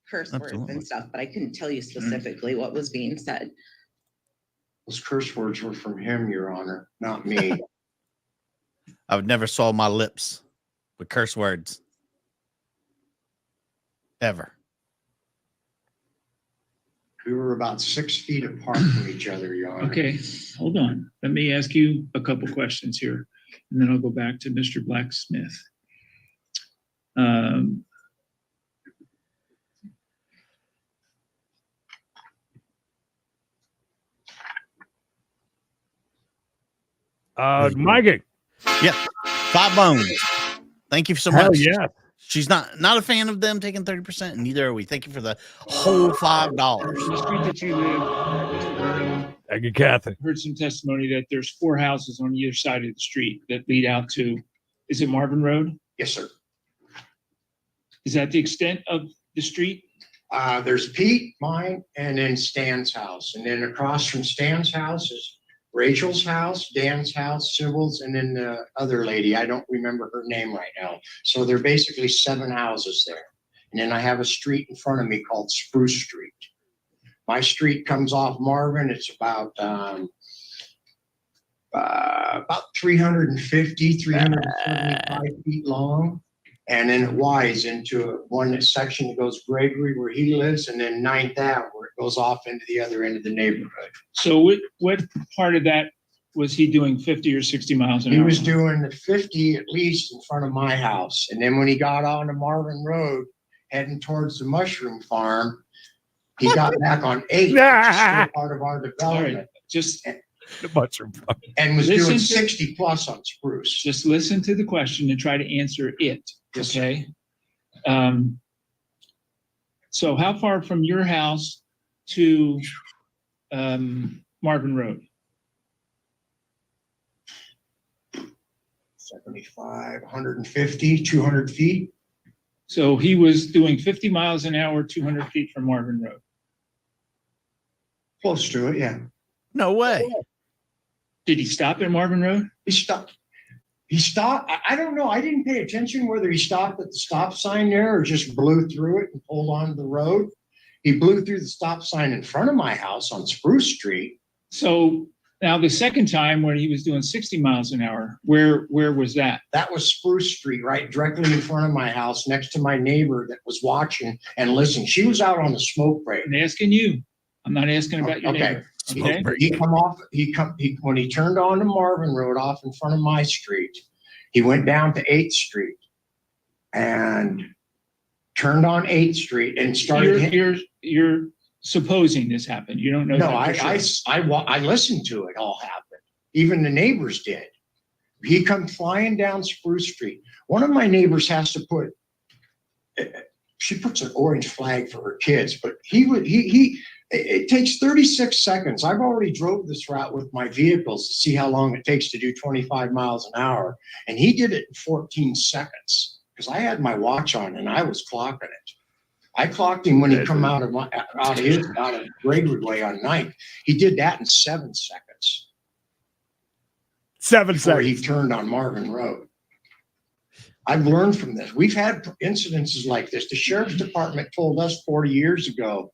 Curse words and stuff, but I couldn't tell you specifically what was being said. Those curse words were from him, Your Honor, not me. I've never saw my lips with curse words. Ever. We were about 6 feet apart from each other, Your Honor. Okay, hold on. Let me ask you a couple questions here, and then I'll go back to Mr. Blacksmith. Mikey. Yep. 5 bones. Thank you so Hell much. yeah. She's not a fan of them taking 30%, and neither are we. Thank you for the whole $5. The street that you live, Mr. Burnham, Thank you, Kathy. heard some testimony that there's 4 houses on either side of the street that lead out to, is it Marvin Road? Yes, sir. Is that the extent of the street? There's Pete, mine, and then Stan's house. And then across from Stan's house is Rachel's house, Dan's house, Sybil's, and then the other lady. I don't remember her name right now. So they're basically 7 houses there. And then I have a street in front of me called Spruce Street. My street comes off Marvin. It's about 350, 375 feet long. And then it wides into one section that goes Gregory where he lives, and then 9th Ave where it goes off into the other end of the neighborhood. So what part of that was he doing 50 or 60 miles an hour? He was doing the 50 at least in front of my house. And then when he got onto Marvin Road, heading towards the mushroom farm, he got back on 8, which is still part of our development. Right. Just the mushroom farm. And was doing 60 plus on Spruce. Just listen to the question and try to answer it. Okay. So how far from your house to Marvin Road? 75, 150, 200 feet. So he was doing 50 miles an hour, 200 feet from Marvin Road. Close to it, yeah. No way. Did he stop at Marvin Road? He stopped. I don't know. I didn't pay attention whether he stopped at the stop sign there or just blew through it and pulled onto the road. He blew through the stop sign in front of my house on Spruce Street. So now the second time when he was doing 60 miles an hour, where was that? That was Spruce Street, right directly in front of my house, next to my neighbor that was watching and listening. She was out on the smoke break. I'm asking you. I'm not asking about your neighbor. Okay. When he turned onto Marvin Road off in front of my street, he went down to 8th Street and turned on 8th Street and started. You're supposing this happened. You don't know. No, I listened to it all happen. Even the neighbors did. He come flying down Spruce Street. One of my neighbors has to put. She puts an orange flag for her kids, but it takes 36 seconds. I've already drove this route with my vehicles to see how long it takes to do 25 miles an hour. And he did it in 14 seconds because I had my watch on and I was clocking it. I clocked him when he come out of Gregory Way on 9th. He did that in 7 seconds. 7 seconds. He turned on Marvin Road. I've learned from this. We've had incidences like this. The sheriff's department told us 40 years ago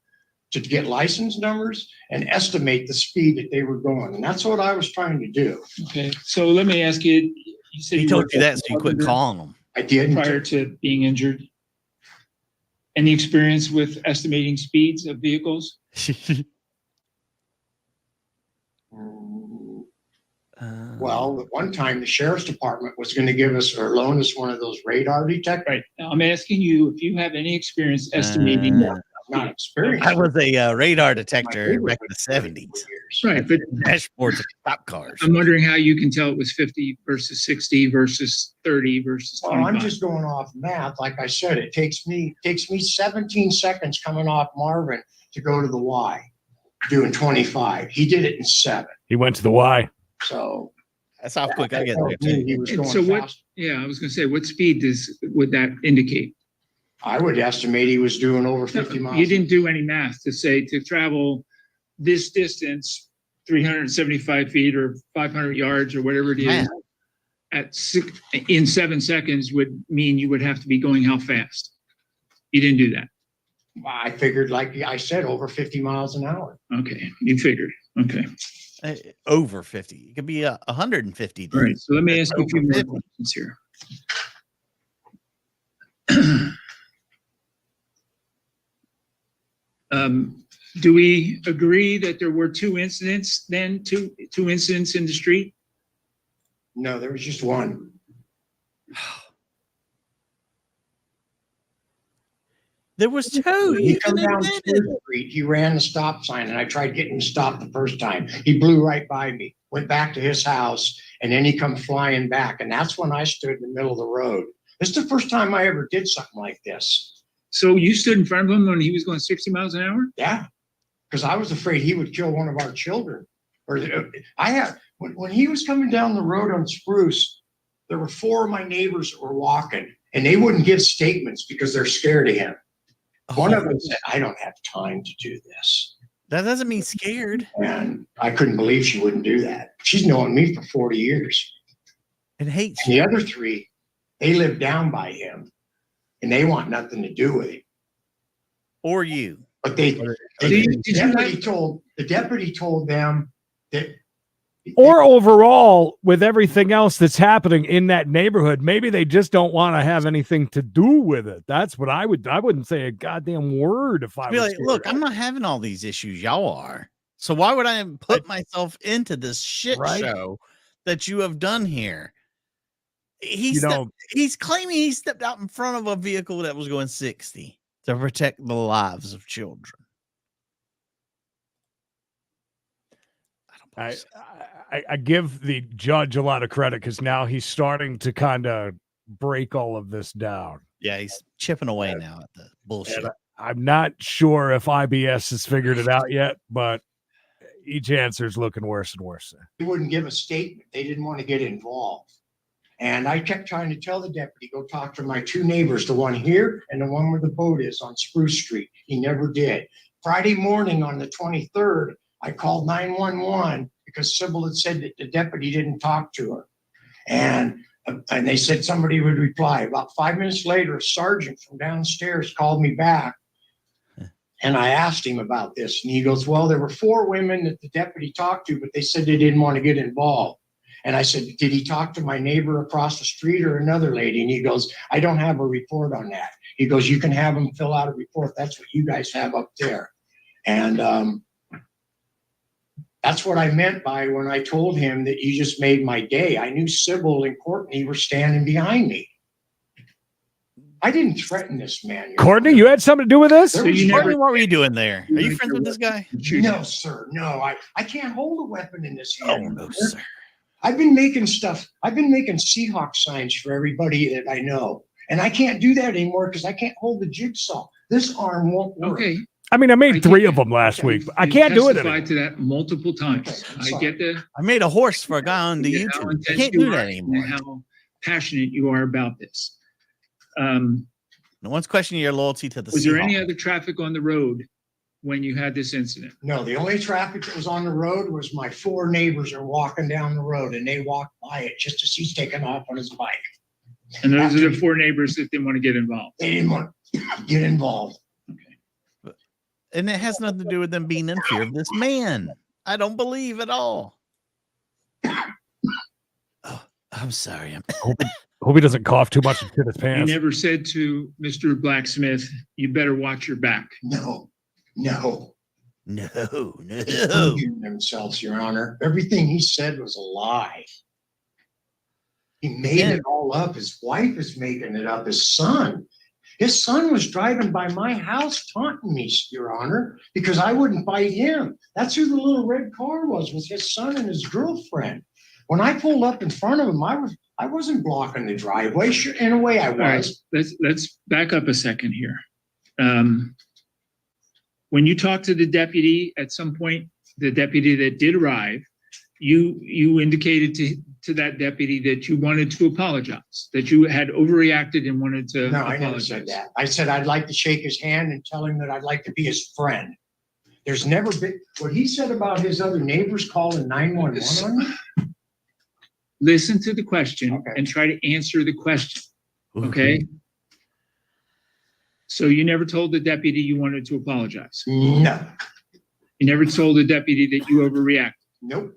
to get license numbers and estimate the speed that they were going. And that's what I was trying to do. Okay. So let me ask you, you said he told you that so you quit calling them. I did. Prior to being injured. Any experience with estimating speeds of vehicles? Well, at one time the sheriff's department was going to give us or loan us one of those radar detectors. Right. Now I'm asking you if you have any experience estimating. Not experienced. I was a radar detector back in the 70s. Right, but dashboards of cop cars. I'm wondering how you can tell it was 50 versus 60 versus 30 versus 25. Well, I'm just going off math. Like I said, it takes me 17 seconds coming off Marvin to go to the Y, doing 25. He did it in 7. He went to the Y. So that's how quick I get there too. He was going so what? fast. Yeah, I was going to say, what speed would that indicate? I would estimate he was doing over 50 miles. You didn't do any math to say to travel this distance, 375 feet or 500 yards or whatever it is, in 7 seconds would mean you would have to be going how fast? You didn't do that. I figured, like I said, over 50 miles an hour. Okay, you figured. Okay. Over 50. It could be 150 days. All right, so let me That's ask you a few over more 50. questions here. Do we agree that there were two incidents then, two incidents in the street? No, there was just one. There was two. He You come can down admit Spruce it. Street. He ran the stop sign, and I tried getting him to stop the first time. He blew right by me, went back to his house, and then he come flying back. And that's when I stood in the middle of the road. This is the first time I ever did something like this. So you stood in front of him when he was going 60 miles an hour? Yeah, because I was afraid he would kill one of our children. When he was coming down the road on Spruce, there were 4 of my neighbors that were walking, and they wouldn't give statements because they're scared of him. One of them said, "I don't have time to do this." That doesn't mean scared. And I couldn't believe she wouldn't do that. She's known me for 40 years. And hates And the other 3, they live down by him, and they want nothing to do with him. Or you. But the deputy told them that. Or overall, with everything else that's happening in that neighborhood, maybe they just don't want to have anything to do with it. That's what I wouldn't say a goddamn word if I Be was like, look, I'm not having all these issues. Y'all are. So why would I put myself into this shit show that you have done here? He's claiming he stepped out in front of a vehicle that was going 60 to protect the lives of children. I give the judge a lot of credit because now he's starting to kind of break all of this down. Yeah, he's chipping away now at the bullshit. I'm not sure if IBS has figured it out yet, but each answer is looking worse and worse. They wouldn't give a statement. They didn't want to get involved. And I kept trying to tell the deputy, go talk to my 2 neighbors, the one here and the one where the boat is on Spruce Street. He never did. Friday morning on the 23rd, I called 911 because Sybil had said that the deputy didn't talk to her. And they said somebody would reply. About 5 minutes later, a sergeant from downstairs called me back. And I asked him about this. And he goes, well, there were 4 women that the deputy talked to, but they said they didn't want to get involved. And I said, did he talk to my neighbor across the street or another lady? And he goes, I don't have a report on that. He goes, you can have them fill out a report. That's what you guys have up there. And that's what I meant by when I told him that you just made my day. I knew Sybil and Courtney were standing behind me. I didn't threaten this man. Courtney, you had something to do with this? Courtney, what were you doing there? Are you friends with this guy? No, sir. No, I can't hold a weapon in this hand. Oh, no, sir. I've been making stuff. I've been making Seahawk signs for everybody that I know. And I can't do that anymore because I can't hold the jigsaw. This arm won't work. Okay. I mean, I made 3 of them last week. But I can't do it anymore. Testified to that multiple times. Okay, I get the. I made a horse for a guy on the how YouTube. I intense can't you do are that anymore. and how passionate you are about this. No one's questioning your loyalty to the Was there any Seahawks. other traffic on the road when you had this incident? No, the only traffic that was on the road was my 4 neighbors are walking down the road and they walked by it just as he's taking off on his bike. And those are the 4 neighbors that didn't want to get involved. They didn't want to get involved. And it has nothing to do with them being in fear of this man. I don't believe at all. Oh, I'm sorry. Hope he doesn't cough too much and shit his You pants. never said to Mr. Blacksmith, you better watch your back. No. No. Themselves, Your Honor. Everything he said was a lie. He made it all up. His wife is making it up. His son was driving by my house taunting me, Your Honor, because I wouldn't fight him. That's who the little red car was his son and his girlfriend. When I pulled up in front of him, I wasn't blocking the driveway. Sure, in a way I was. All right, let's back up a second here. When you talked to the deputy at some point, the deputy that did arrive, you indicated to that deputy that you wanted to apologize, that you had overreacted and wanted to No, apologize. I never said that. I said I'd like to shake his hand and tell him that I'd like to be his friend. There's never been what he said about his other neighbors calling 911 on me. Listen to the question and try to answer the question. Okay. So you never told the deputy you wanted to apologize? No. You never told the deputy that you overreacted? Nope.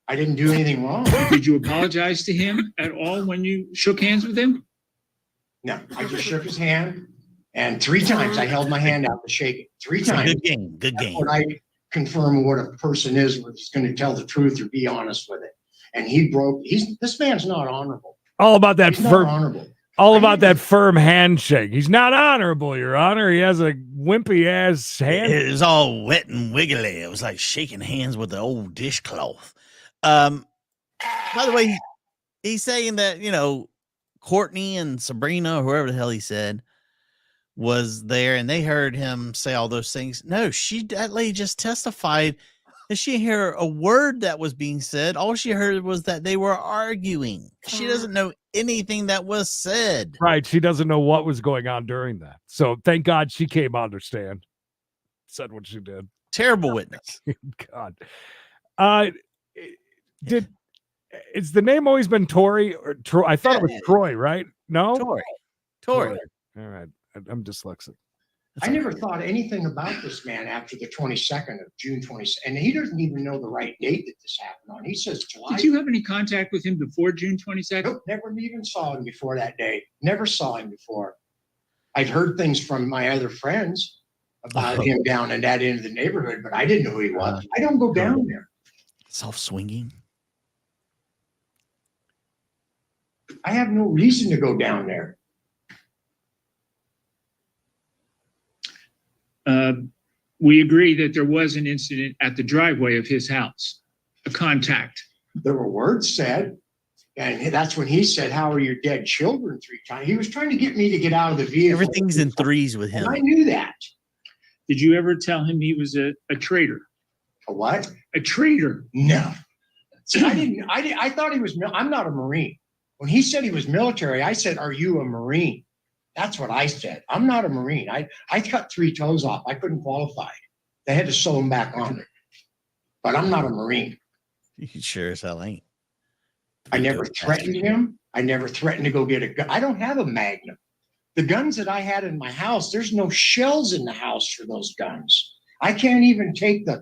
I didn't do anything wrong. Did you apologize to him at all when you shook hands with him? No, I just shook his hand, and 3 times I held my hand out to shake it. 3 times. Good game. Good game. When I confirm what a person is, when he's going to tell the truth or be honest with it. And this man's not honorable. All about that He's not firm, honorable. all about that firm handshake. He's not honorable, Your Honor. He has a wimpy ass hand. It was all wet and wiggly. It was like shaking hands with the old dishcloth. By the way, he's saying that, Courtney and Sabrina, or whoever the hell he said, was there, and they heard him say all those things. No, that lady just testified that she didn't hear a word that was being said. All she heard was that they were arguing. She doesn't know anything that was said. Right. She doesn't know what was going on during that. So thank God she came to understand. Said what she did. Terrible witness. God. Is the name always been Tori or Troy? I thought it was Troy, right? No? Tori. All right. I'm dyslexic. I never thought anything about this man after the 22nd of June 20th, and he doesn't even know the right date that this happened on. He says July. Did you have any contact with him before June 22nd? Nope, never even saw him before that day. Never saw him before. I'd heard things from my other friends about him down in that end of the neighborhood, but I didn't know who he was. I don't go down there. Self-swinging. I have no reason to go down there. We agree that there was an incident at the driveway of his house, a contact. There were words said, and that's when he said, "How are your dead children?" 3 times. He was trying to get me to get out of the vehicle. Everything's in threes with him. And I knew that. Did you ever tell him he was a traitor? A what? A traitor. No. See, I thought he was. I'm not a Marine. When he said he was military, I said, "Are you a Marine?" That's what I said. I'm not a Marine. I cut 3 toes off. I couldn't qualify. They had to sew them back on. But I'm not a Marine. You sure as hell ain't. I never threatened him. I never threatened to go get a gun. I don't have a Magnum. The guns that I had in my house, there's no shells in the house for those guns. I can't even take the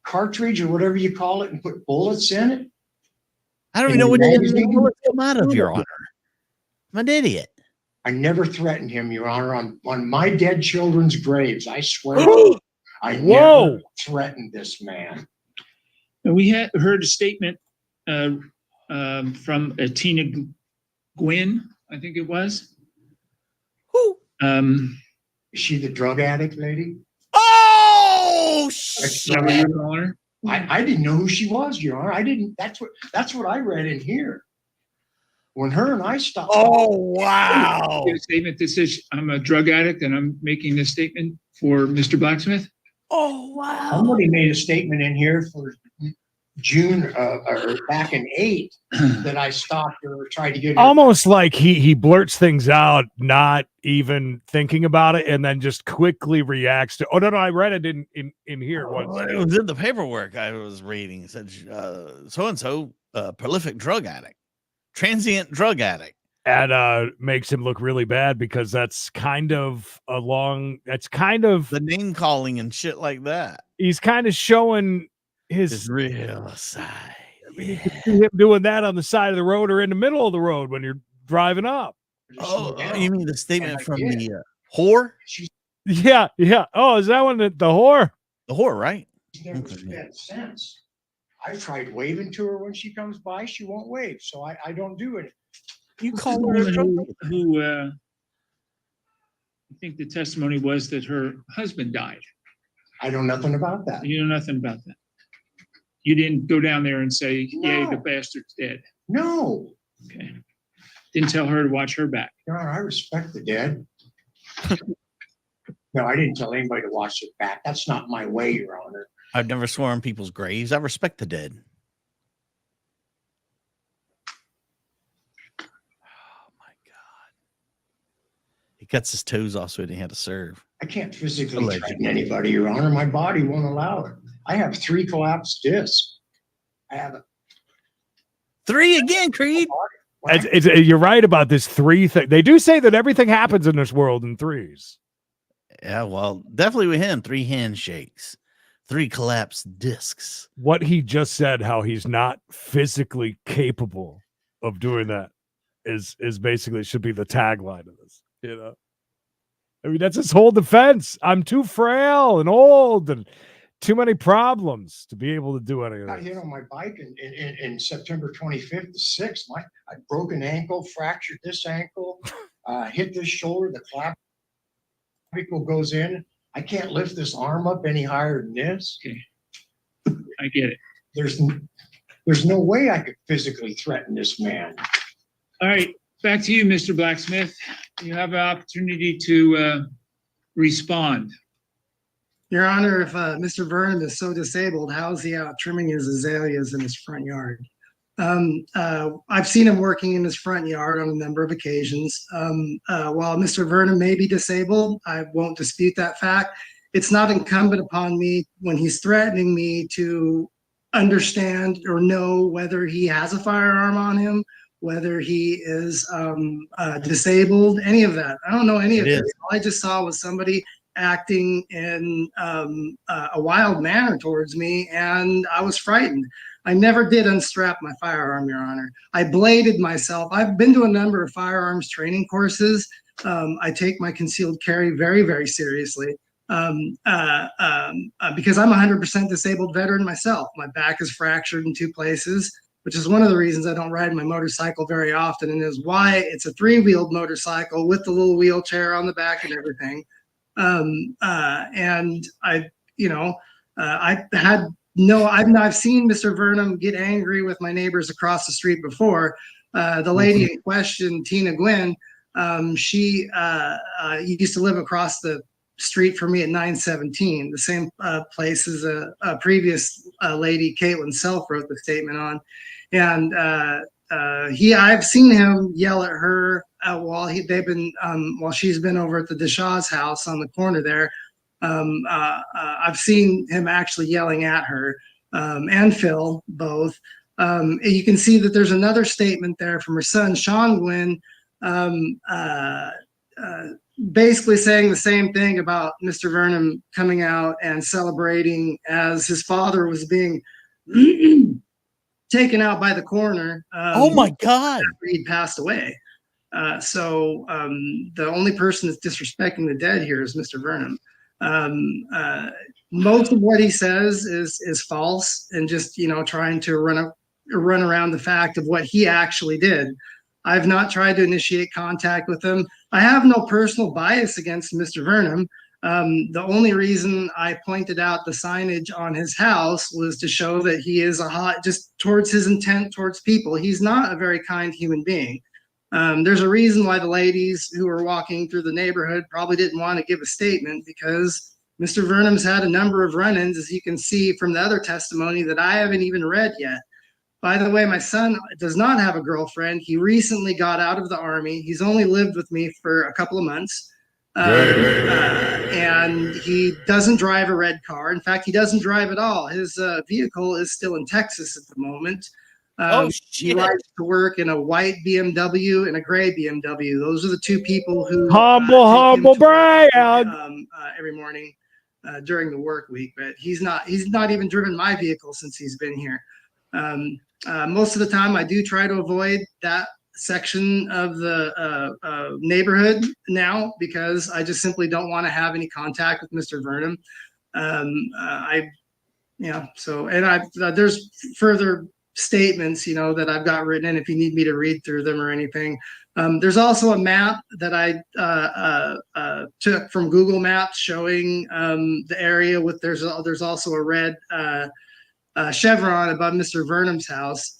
cartridge or whatever you call it and put bullets in it. I don't even know what bullets come out of, Your Honor. I'm an idiot. I never threatened him, Your Honor, on my dead children's graves. I swear. I never threatened this man. And we had heard a statement from Tina Gwynn, I think it was. Who? Is she the drug addict lady? Oh, shit. I didn't know who she was, Your Honor. I didn't. That's what I read in here. When her and I stopped. Oh, wow. A statement that says I'm a drug addict and I'm making this statement for Mr. Blacksmith. Oh, wow. Somebody made a statement in here for June or back in 8 that I stopped or tried to get her. Almost like he blurts things out, not even thinking about it, and then just quickly reacts to, no, I read it in here. It was in the paperwork I was reading. It said so-and-so prolific drug addict. Transient drug addict. And makes him look really bad because that's kind of the name calling and shit like that. He's kind of showing his real side. I mean, you can see him doing that on the side of the road or in the middle of the road when you're driving up. Oh, you mean the statement from the whore? Yeah. Oh, is that one the whore? The whore, right? She's never spent sense. I tried waving to her when she comes by. She won't wave, so I don't do it. You call her who I think the testimony was that her husband died. I know nothing about that. You know nothing about that. You didn't go down there and say, "Yay, the bastard's dead." No. Okay. Didn't tell her to watch her back. Your Honor, I respect the dead. No, I didn't tell anybody to watch their back. That's not my way, Your Honor. I've never sworn on people's graves. I respect the dead. Oh my God. He cuts his toes off so he didn't have to serve. I can't physically threaten anybody, Your Honor. My body won't allow it. I have 3 collapsed discs. I have 3 again, Creed. You're right about this 3 thing. They do say that everything happens in this world in 3s. Yeah, well, definitely with him, 3 handshakes. 3 collapsed discs. What he just said, how he's not physically capable of doing that, is basically should be the tagline of this. You know, I mean, that's his whole defense. I'm too frail and old and too many problems to be able to do any of Got this. hit on my bike in September 25th to 6th. I broke an ankle, fractured this ankle, hit this shoulder, the clavicle goes in. I can't lift this arm up any higher than this. Okay. I get it. There's no way I could physically threaten this man. All right, back to you, Mr. Blacksmith. You have an opportunity to respond. Your Honor, if Mr. Vernon is so disabled, how is he out trimming his azaleas in his front yard? I've seen him working in his front yard on a number of occasions. While Mr. Vernon may be disabled, I won't dispute that fact. It's not incumbent upon me when he's threatening me to understand or know whether he has a firearm on him, whether he is disabled, any of that. I don't know any of it. All I just saw was somebody acting in a wild manner towards me, and I was frightened. I never did unstrap my firearm, Your Honor. I bladed myself. I've been to a number of firearms training courses. I take my concealed carry very, very seriously because I'm a 100% disabled veteran myself. My back is fractured in 2 places, which is one of the reasons I don't ride my motorcycle very often, and is why it's a 3-wheeled motorcycle with the little wheelchair on the back and everything. And I've seen Mr. Vernon get angry with my neighbors across the street before. The lady in question, Tina Gwynn, she used to live across the street from me at 917, the same place as a previous lady, Caitlin Self, wrote the statement on. And I've seen him yell at her while she's been over at the Deshaw's house on the corner there. I've seen him actually yelling at her and Phil both. You can see that there's another statement there from her son, Sean Gwynn, basically saying the same thing about Mr. Vernon coming out and celebrating as his father was being taken out by the coroner. Oh my God! After he'd passed away. So the only person that's disrespecting the dead here is Mr. Vernon. Most of what he says is false and just trying to run around the fact of what he actually did. I've not tried to initiate contact with him. I have no personal bias against Mr. Vernon. The only reason I pointed out the signage on his house was to show that he is just towards his intent towards people. He's not a very kind human being. There's a reason why the ladies who were walking through the neighborhood probably didn't want to give a statement, because Mr. Vernon's had a number of run-ins, as you can see from the other testimony that I haven't even read yet. By the way, my son does not have a girlfriend. He recently got out of the Army. He's only lived with me for a couple of months. And he doesn't drive a red car. In fact, he doesn't drive at all. His vehicle is still in Texas at the moment. He rides to work in a white BMW and a gray BMW. Those are the 2 people who humble brag every morning during the work week. But he's not even driven my vehicle since he's been here. Most of the time, I do try to avoid that section of the neighborhood now, because I just simply don't want to have any contact with Mr. Vernon. There's further statements, that I've got written in if you need me to read through them or anything. There's also a map that I took from Google Maps showing the area with there's also a red chevron above Mr. Vernon's house.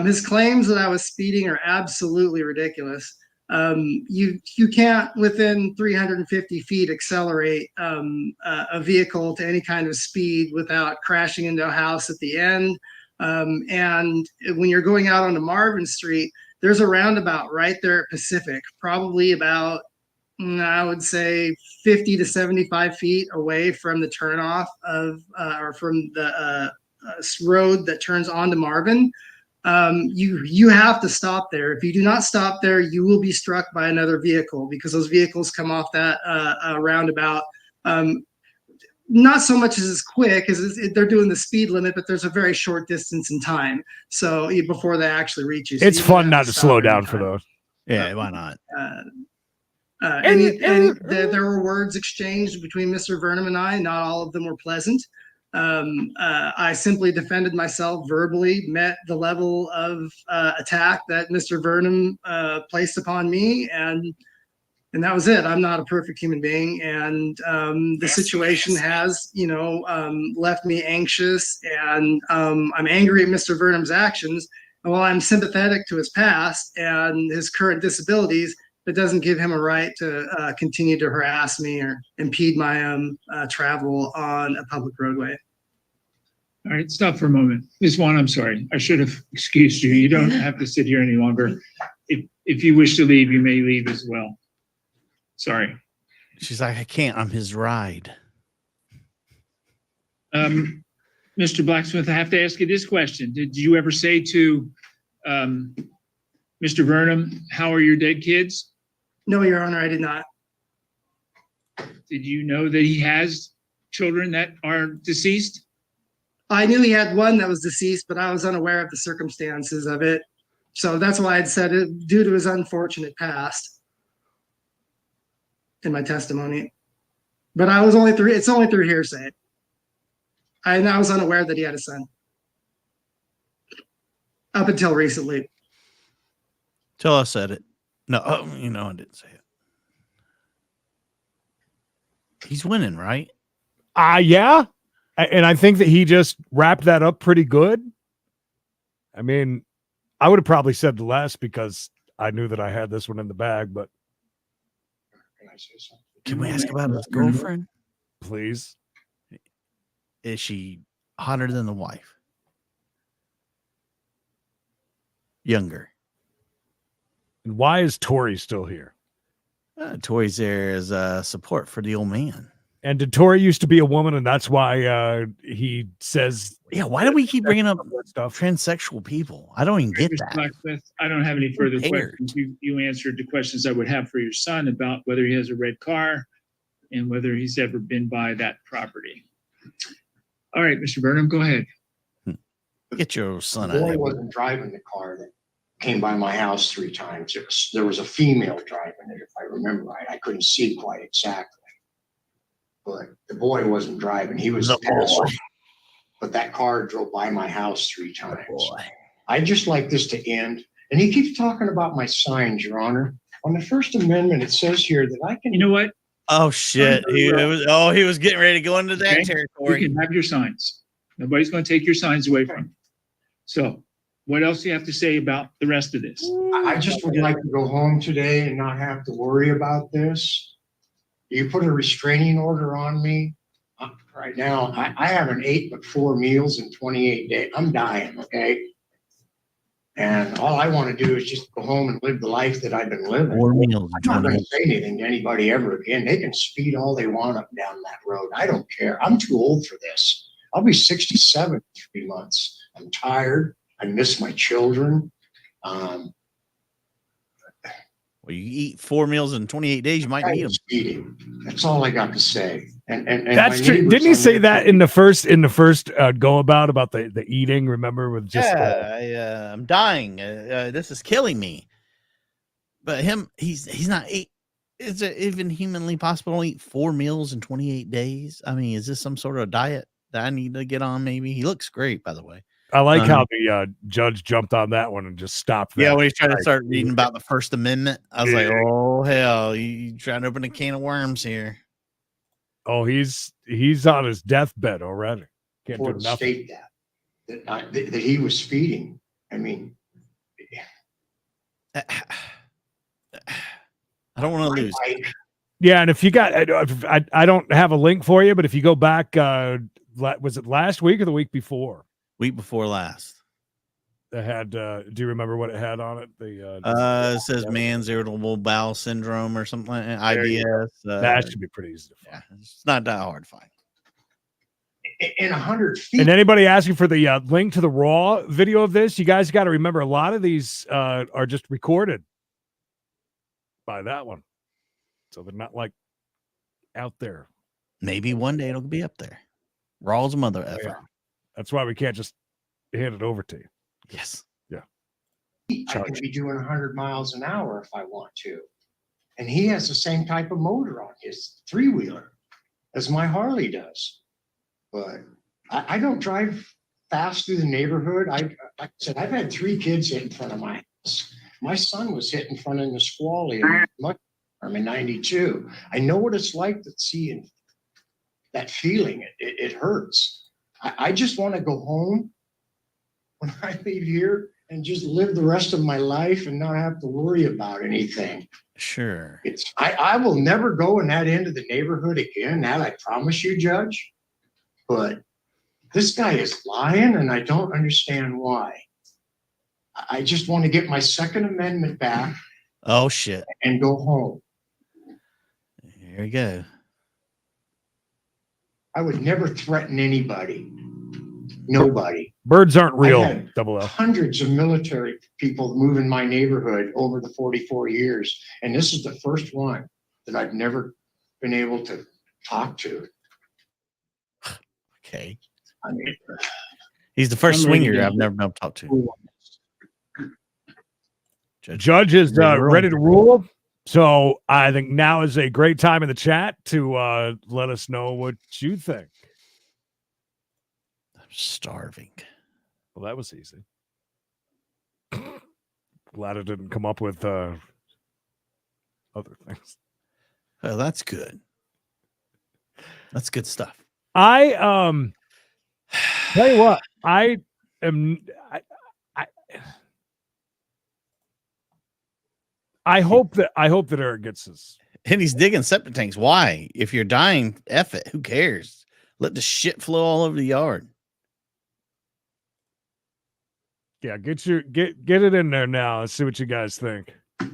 His claims that I was speeding are absolutely ridiculous. You can't within 350 feet accelerate a vehicle to any kind of speed without crashing into a house at the end. And when you're going out onto Marvin Street, there's a roundabout right there at Pacific, probably about, I would say 50 to 75 feet away from the turnoff of, or from the road that turns onto Marvin. You have to stop there. If you do not stop there, you will be struck by another vehicle, because those vehicles come off that roundabout not so much as quick as they're doing the speed limit, but there's a very short distance in time. So before they actually reach you. So It's you fun have not to stop slow every down for time. those. Yeah, why not? There were words exchanged between Mr. Vernum and I. Not all of them were pleasant. I simply defended myself verbally, met the level of attack that Mr. Vernum placed upon me, and that was it. I'm not a perfect human being, and the situation has, left me anxious, and I'm angry at Mr. Vernum's actions. And while I'm sympathetic to his past and his current disabilities, it doesn't give him a right to continue to harass me or impede my travel on a public roadway. All right, stop for a moment. Ms. Wan, I'm sorry. I should have excused you. You don't have to sit here any longer. If you wish to leave, you may leave as well. Sorry. She's like, I can't. I'm his ride. Mr. Blacksmith, I have to ask you this question. Did you ever say to Mr. Vernum, how are your dead kids? No, Your Honor, I did not. Did you know that he has children that are deceased? I knew he had one that was deceased, but I was unaware of the circumstances of it. So that's why I'd said it due to his unfortunate past in my testimony. But it's only through hearsay. I was unaware that he had a son up until recently. Till I said it. No, I didn't say it. He's winning, right? Yeah. And I think that he just wrapped that up pretty good. I mean, I would have probably said less because I knew that I had this one in the bag, but. Can I say something? Can we ask about his girlfriend? Please. Is she hotter than the wife? Younger. And why is Tori still here? Tori's there as support for the old man. And did Tori used to be a woman, and that's why he says... Yeah, why do we keep bringing up transsexual people? I don't even get Mr. that. Blacksmith, I don't have any further questions. You answered the questions I would have for your son about whether he has a red car and whether he's ever been by that property. All right, Mr. Burnham, go ahead. Get your son The out of boy here. wasn't driving the car that came by my house 3 times. There was a female driving it, if I remember right. I couldn't see quite exactly. But the boy wasn't driving. He was the passenger. But that car drove by my house 3 times. I'd just like this to end. And he keeps talking about my signs, Your Honor. On the First Amendment, it says here that I can... You know what? Oh, shit. He was getting ready to go into that territory. You can have your signs. Nobody's going to take your signs away from you. So what else do you have to say about the rest of this? I just would like to go home today and not have to worry about this. You put a restraining order on me. Right now, I haven't ate but 4 meals in 28 days. I'm dying, okay? And all I want to do is just go home and live the life that I've been living. 4 meals. I'm not going to say anything to anybody ever again. They can speed all they want up and down that road. I don't care. I'm too old for this. I'll be 67 in 3 months. I'm tired. I miss my children. Well, you eat 4 meals in 28 days, you might need them. Eating. That's all I got to say. And that's true. Didn't he say that in the first go about the eating? Remember, with just I'm dying. This is killing me. But he's not eat. Is it even humanly possible to eat 4 meals in 28 days? I mean, is this some sort of diet that I need to get on? Maybe he looks great, by the way. I like how the judge jumped on that one and just stopped. Yeah, when he's trying to start reading about the First Amendment, I was like, "Oh hell, you trying to open a can of worms here?" Oh, he's on his deathbed already. Can't do nothing. State that he was feeding. I mean, I don't want to lose. Yeah, and if you got, I don't have a link for you, but if you go back, was it last week or the week before? Week before last. It had. Do you remember what it had on it? It says man's irritable bowel syndrome or something like that. IBS. That should be pretty easy to find. Yeah, it's not that hard to find. In 100 feet. And anybody asking for the link to the raw video of this, you guys got to remember a lot of these are just recorded by that one, so they're not like out there Maybe one day it'll be up there. Raw's mother effer. Yeah. That's why we can't just hand it over to you. Yes. Yeah. I can be doing 100 miles an hour if I want to. And he has the same type of motor on his three-wheeler as my Harley does. But I don't drive fast through the neighborhood. Like I said, I've had 3 kids hit in front of my house. My son was hit in front of Nisqually in 92. I know what it's like to see that feeling. It hurts. I just want to go home when I leave here and just live the rest of my life and not have to worry about anything. Sure. I will never go in that end of the neighborhood again. That I promise you, Judge. But this guy is lying, and I don't understand why. I just want to get my Second Amendment back. Oh, shit. And go home. Here we go. I would never threaten anybody. Nobody. Birds aren't real. I had hundreds of military people move in my neighborhood over the 44 years. And this is the first one that I've never been able to talk to. Okay. I mean, he's the first swinger I've never been able to talk to. Judge is ready to rule. So I think now is a great time in the chat to let us know what you think. I'm starving. Well, that was easy. Glad it didn't come up with other things. Oh, that's good. That's good stuff. I tell you what, I hope that Eric gets this. And he's digging septic tanks. Why? If you're dying, F it. Who cares? Let the shit flow all over the yard. Yeah, get it in there now. Let's see what you guys think. Now,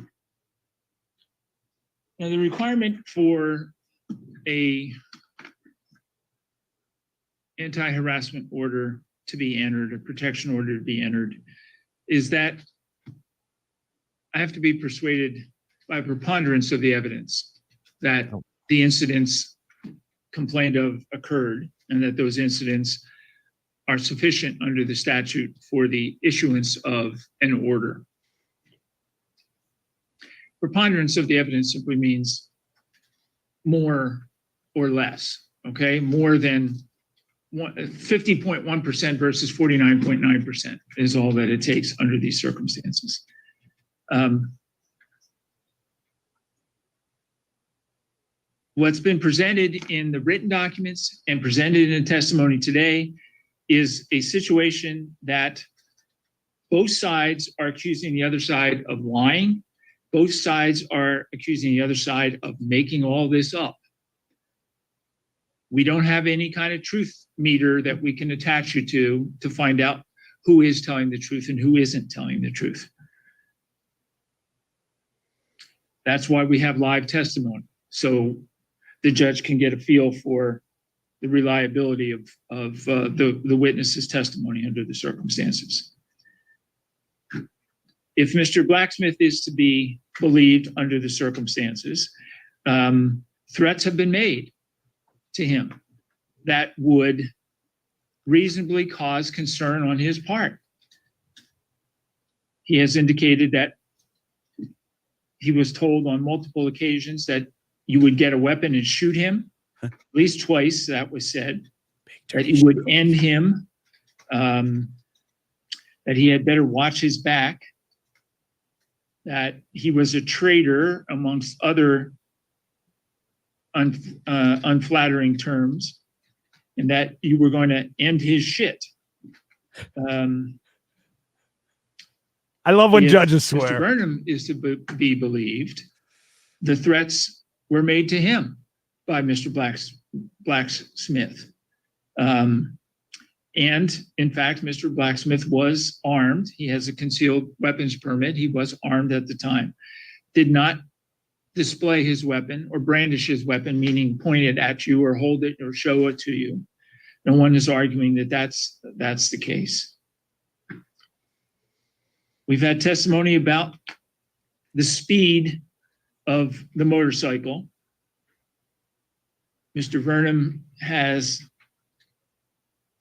the requirement for a anti-harassment order to be entered, a protection order to be entered, is that I have to be persuaded by preponderance of the evidence that the incidents complained of occurred and that those incidents are sufficient under the statute for the issuance of an order. Preponderance of the evidence simply means more or less, okay? More than 50.1% versus 49.9% is all that it takes under these circumstances. What's been presented in the written documents and presented in testimony today is a situation that both sides are accusing the other side of lying. Both sides are accusing the other side of making all this up. We don't have any kind of truth meter that we can attach you to find out who is telling the truth and who isn't telling the truth. That's why we have live testimony, so the judge can get a feel for the reliability of the witness's testimony under the circumstances. If Mr. Blacksmith is to be believed under the circumstances, threats have been made to him that would reasonably cause concern on his part. He has indicated that he was told on multiple occasions that you would get a weapon and shoot him. At least twice that was said. That he would end him, that he had better watch his back, that he was a traitor amongst other unflattering terms, and that you were going to end his shit. I love when judges Mr. swear. Burnham is to be believed. The threats were made to him by Mr. Blacksmith. And in fact, Mr. Blacksmith was armed. He has a concealed weapons permit. He was armed at the time. Did not display his weapon or brandish his weapon, meaning point it at you or hold it or show it to you. No one is arguing that that's the case. We've had testimony about the speed of the motorcycle. Mr. Burnham has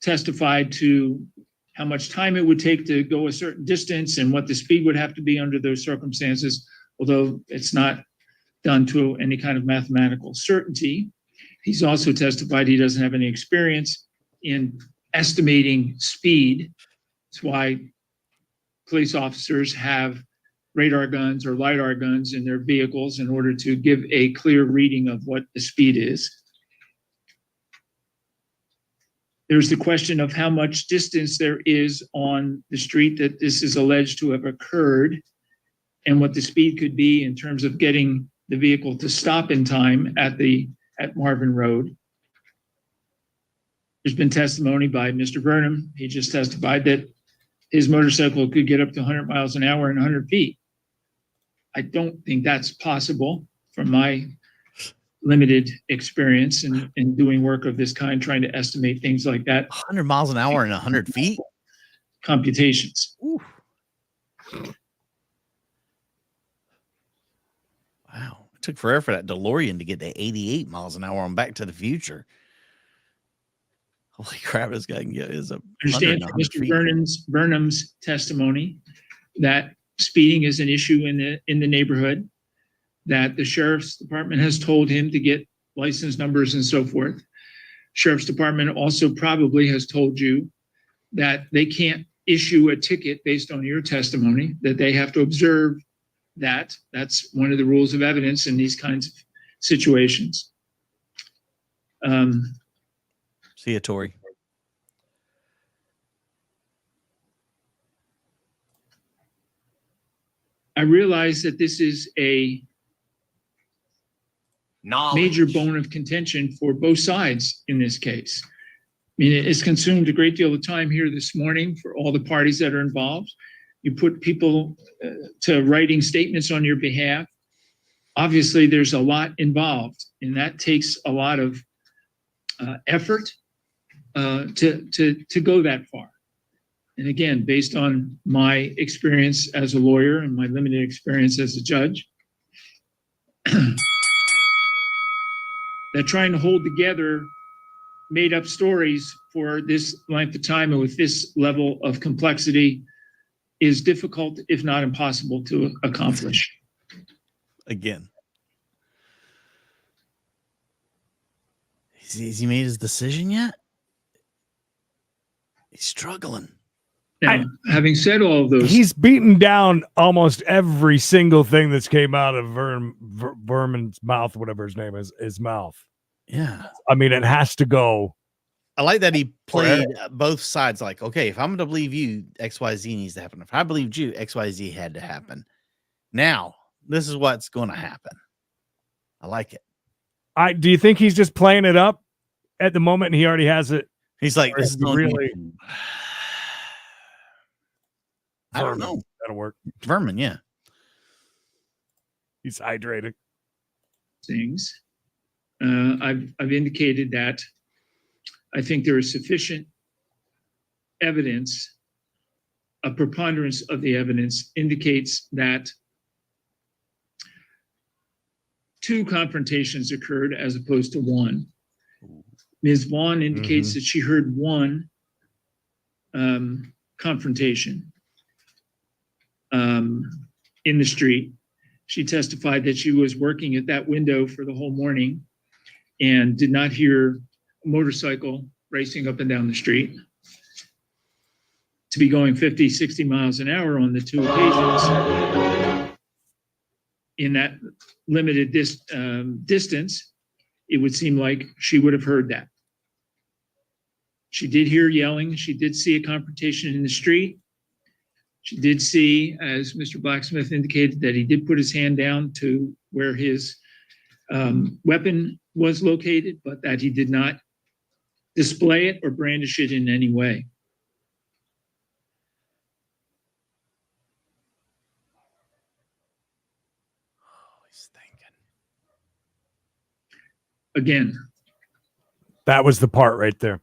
testified to how much time it would take to go a certain distance and what the speed would have to be under those circumstances, although it's not done to any kind of mathematical certainty. He's also testified he doesn't have any experience in estimating speed. That's why police officers have radar guns or LiDAR guns in their vehicles in order to give a clear reading of what the speed is. There's the question of how much distance there is on the street that this is alleged to have occurred and what the speed could be in terms of getting the vehicle to stop in time at Marvin Road. There's been testimony by Mr. Burnham. He just testified that his motorcycle could get up to 100 miles an hour and 100 feet. I don't think that's possible from my limited experience in doing work of this kind, trying to estimate things like that. 100 miles an hour and 100 feet? Computations. Ooh. Wow. It took forever for that DeLorean to get to 88 miles an hour on Back to the Future. Holy crap, this guy can get is a understand from Mr. Burnham's testimony that speeding is an issue in the neighborhood, that the sheriff's department has told him to get license numbers and so forth. Sheriff's department also probably has told you that they can't issue a ticket based on your testimony, that they have to observe that. That's one of the rules of evidence in these kinds of situations. See you, Tori. I realize that this is a major bone of contention for both sides in this case. I mean, it's consumed a great deal of time here this morning for all the parties that are involved. You put people to writing statements on your behalf. Obviously, there's a lot involved, and that takes a lot of effort to go that far. And again, based on my experience as a lawyer and my limited experience as a judge, that trying to hold together made up stories for this length of time and with this level of complexity is difficult, if not impossible, to accomplish. Again. Has he made his decision yet? He's struggling. Now, having said all of those, he's beaten down almost every single thing that's came out of Vermin's mouth, whatever his name is, his mouth. Yeah. I mean, it has to go. I like that he played both sides. Like, okay, if I'm going to believe you, XYZ needs to happen. If I believed you, XYZ had to happen. Now, this is what's going to happen. I like it. Do you think he's just playing it up at the moment and he already has it? He's like, this is really. I don't know. That'll work. Vermin, yeah. He's hydrated. Things. I've indicated that I think there is sufficient evidence, a preponderance of the evidence indicates that 2 confrontations occurred as opposed to 1. Ms. Vaughn indicates that she heard 1 confrontation in the street. She testified that she was working at that window for the whole morning and did not hear a motorcycle racing up and down the street. To be going 50, 60 miles an hour on the 2 occasions in that limited distance, it would seem like she would have heard that. She did hear yelling. She did see a confrontation in the street. She did see, as Mr. Blacksmith indicated, that he did put his hand down to where his weapon was located, but that he did not display it or brandish it in any way. Oh, he's thinking. Again. That was the part right there.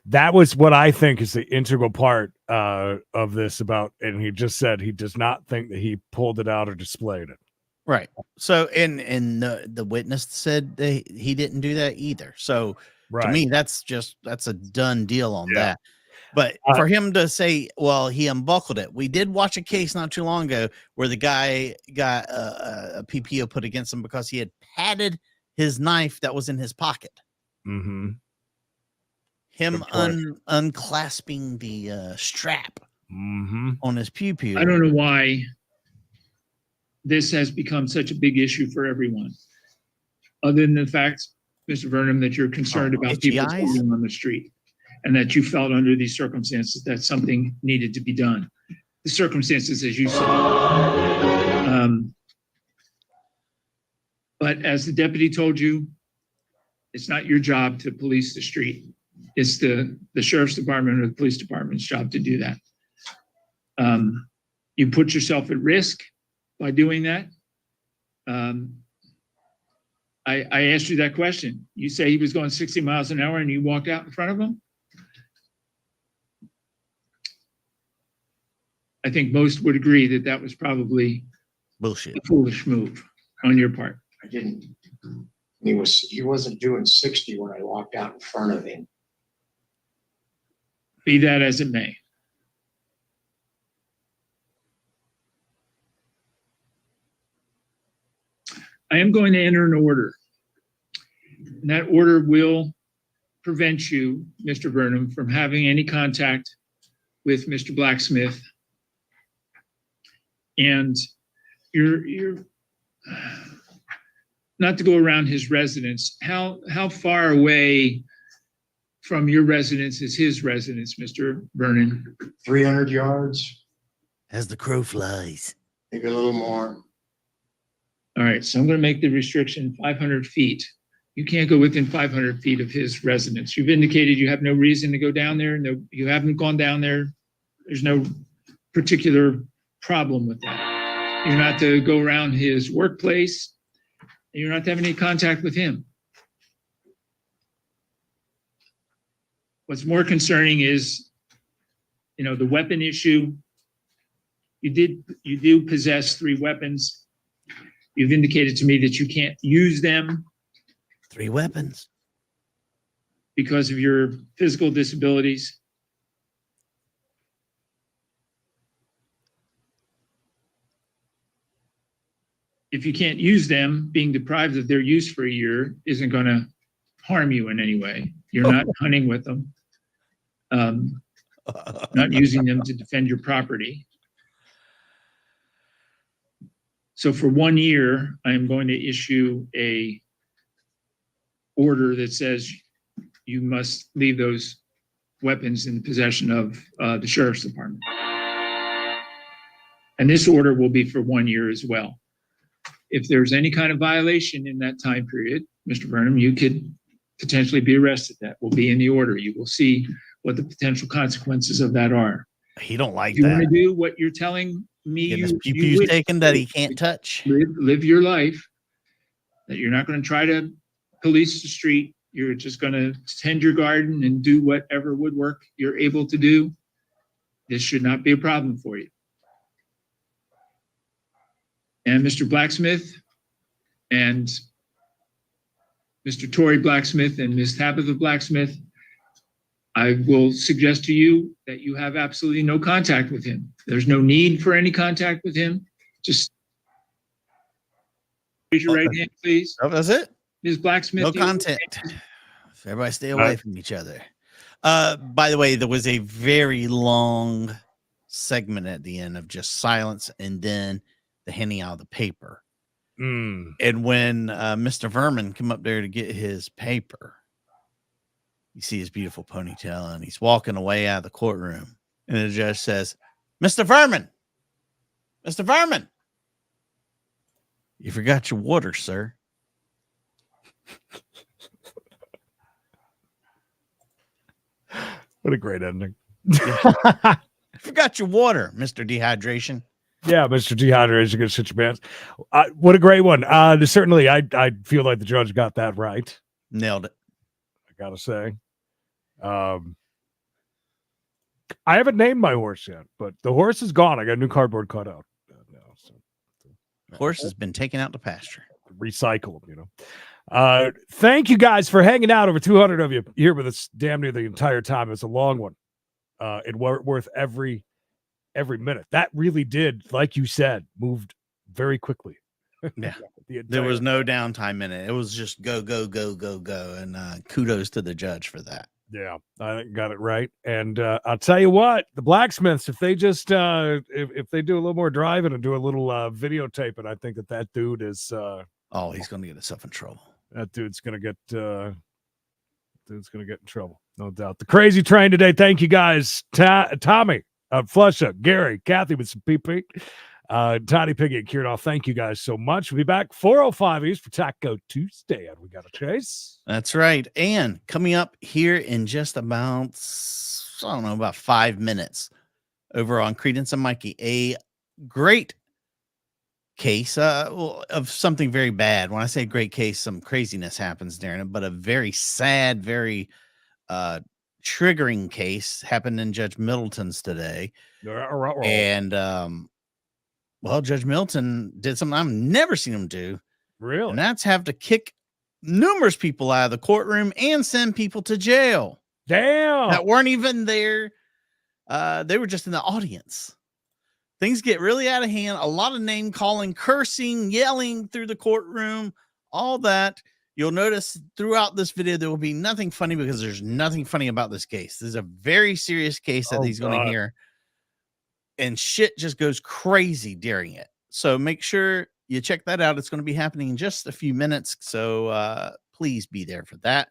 That was what I think is the integral part of this about, and he just said he does not think that he pulled it out or displayed it. Right. So, and the witness said he didn't do that either. So, to me, that's a done deal on that. But for him to say, well, he unbuckled it. We did watch a case not too long ago where the guy got a PPO put against him because he had padded his knife that was in his pocket. Mm-hmm. Him unclasping the strap on his pew-pew. I don't know why this has become such a big issue for everyone, other than the fact, Mr. Vernon, that you're concerned about people falling on the street, and that you felt under these circumstances that something needed to be done. The circumstances, as you said. But as the deputy told you, it's not your job to police the street. It's the sheriff's department or the police department's job to do that. You put yourself at risk by doing that. I asked you that question. You say he was going 60 miles an hour and you walked out in front of him? I think most would agree that that was probably bullshit, a foolish move on your part. I didn't. He wasn't doing 60 when I walked out in front of him. Be that as it may. I am going to enter an order. And that order will prevent you, Mr. Burnham, from having any contact with Mr. Blacksmith. And you're not to go around his residence. How far away from your residence is his residence, Mr. Vernon? 300 yards. As the crow flies. Maybe a little more. All right, so I'm going to make the restriction 500 feet. You can't go within 500 feet of his residence. You've indicated you have no reason to go down there. No, you haven't gone down there. There's no particular problem with that. You're not to go around his workplace. And you're not to have any contact with him. What's more concerning is, the weapon issue. You do possess 3 weapons. You've indicated to me that you can't use them. 3 weapons. Because of your physical disabilities. If you can't use them, being deprived of their use for a year isn't going to harm you in any way. You're not hunting with them, not using them to defend your property. So for 1 year, I am going to issue a order that says you must leave those weapons in the possession of the sheriff's department. And this order will be for 1 year as well. If there's any kind of violation in that time period, Mr. Burnham, you could potentially be arrested. That will be in the order. You will see what the potential consequences of that are. He don't like you that. You want to do what you're telling me you taken that he can't touch. Live your life. That you're not going to try to police the street. You're just going to tend your garden and do whatever woodwork you're able to do. This should not be a problem for you. And Mr. Blacksmith and Mr. Tory Blacksmith and Ms. Tabitha Blacksmith, I will suggest to you that you have absolutely no contact with him. There's no need for any contact with him. Just raise your right hand, please. Oh, that's it? Ms. Blacksmith. No contact. So everybody stay away from each other. By the way, there was a very long segment at the end of just silence and then the handing out of the paper. And when Mr. Vermin come up there to get his paper, you see his beautiful ponytail and he's walking away out of the courtroom. And the judge says, Mr. Vermin, Mr. Vermin, you forgot your water, sir. What a great ending. Forgot your water, Mr. Dehydration. Yeah, Mr. Dehydration gets such a pants. What a great one. Certainly, I feel like the judge got that right. Nailed it. I gotta say. I haven't named my horse yet, but the horse is gone. I got a new cardboard cutout now. horse has been taken out to pasture. Recycle them, Thank you guys for hanging out. Over 200 of you here with us damn near the entire time. It's a long one. It worth every minute. That really did, like you said, moved very quickly. Yeah. There was no downtime in it. It was just go, go, go, go, go. And kudos to the judge for that. Yeah, I got it right. And I'll tell you what, the blacksmiths, if they just if they do a little more driving and do a little videotaping, I think that dude is he's going to get himself in trouble. That dude's going to get in trouble, no doubt. The crazy train today. Thank you guys, Tommy, Flusha, Gary, Kathy with some PP, Toddy Piggy, and Kieran. Thank you guys so much. We'll be back 4:05 East for Taco Tuesday, and we got a chase. That's right. And coming up here in just about 5 minutes, over on Credence and Mikey, a great case of something very bad. When I say great case, some craziness happens during it, but a very sad, very triggering case happened in Judge Middleton's today. And Judge Middleton did something I've never seen him do. Really? And that's have to kick numerous people out of the courtroom and send people to jail. Damn. That weren't even there. They were just in the audience. Things get really out of hand. A lot of name calling, cursing, yelling through the courtroom, all that. You'll notice throughout this video, there will be nothing funny because there's nothing funny about this case. This is a very serious case that he's going to hear. And shit just goes crazy during it. So make sure you check that out. It's going to be happening in just a few minutes. So please be there for that.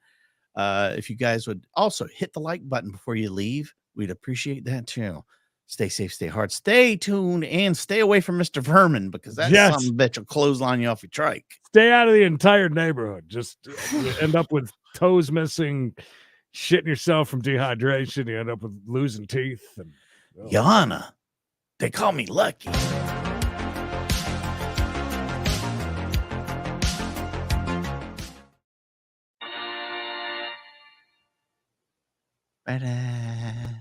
If you guys would also hit the like button before you leave, we'd appreciate that too. Stay safe, stay hard, stay tuned, and stay away from Mr. Vermin because that's some bitch will clothesline you off your trike. Stay out of the entire neighborhood. Just you end up with toes missing, shitting yourself from dehydration. You end up with losing teeth. And Yana, they call me Lucky. Bye.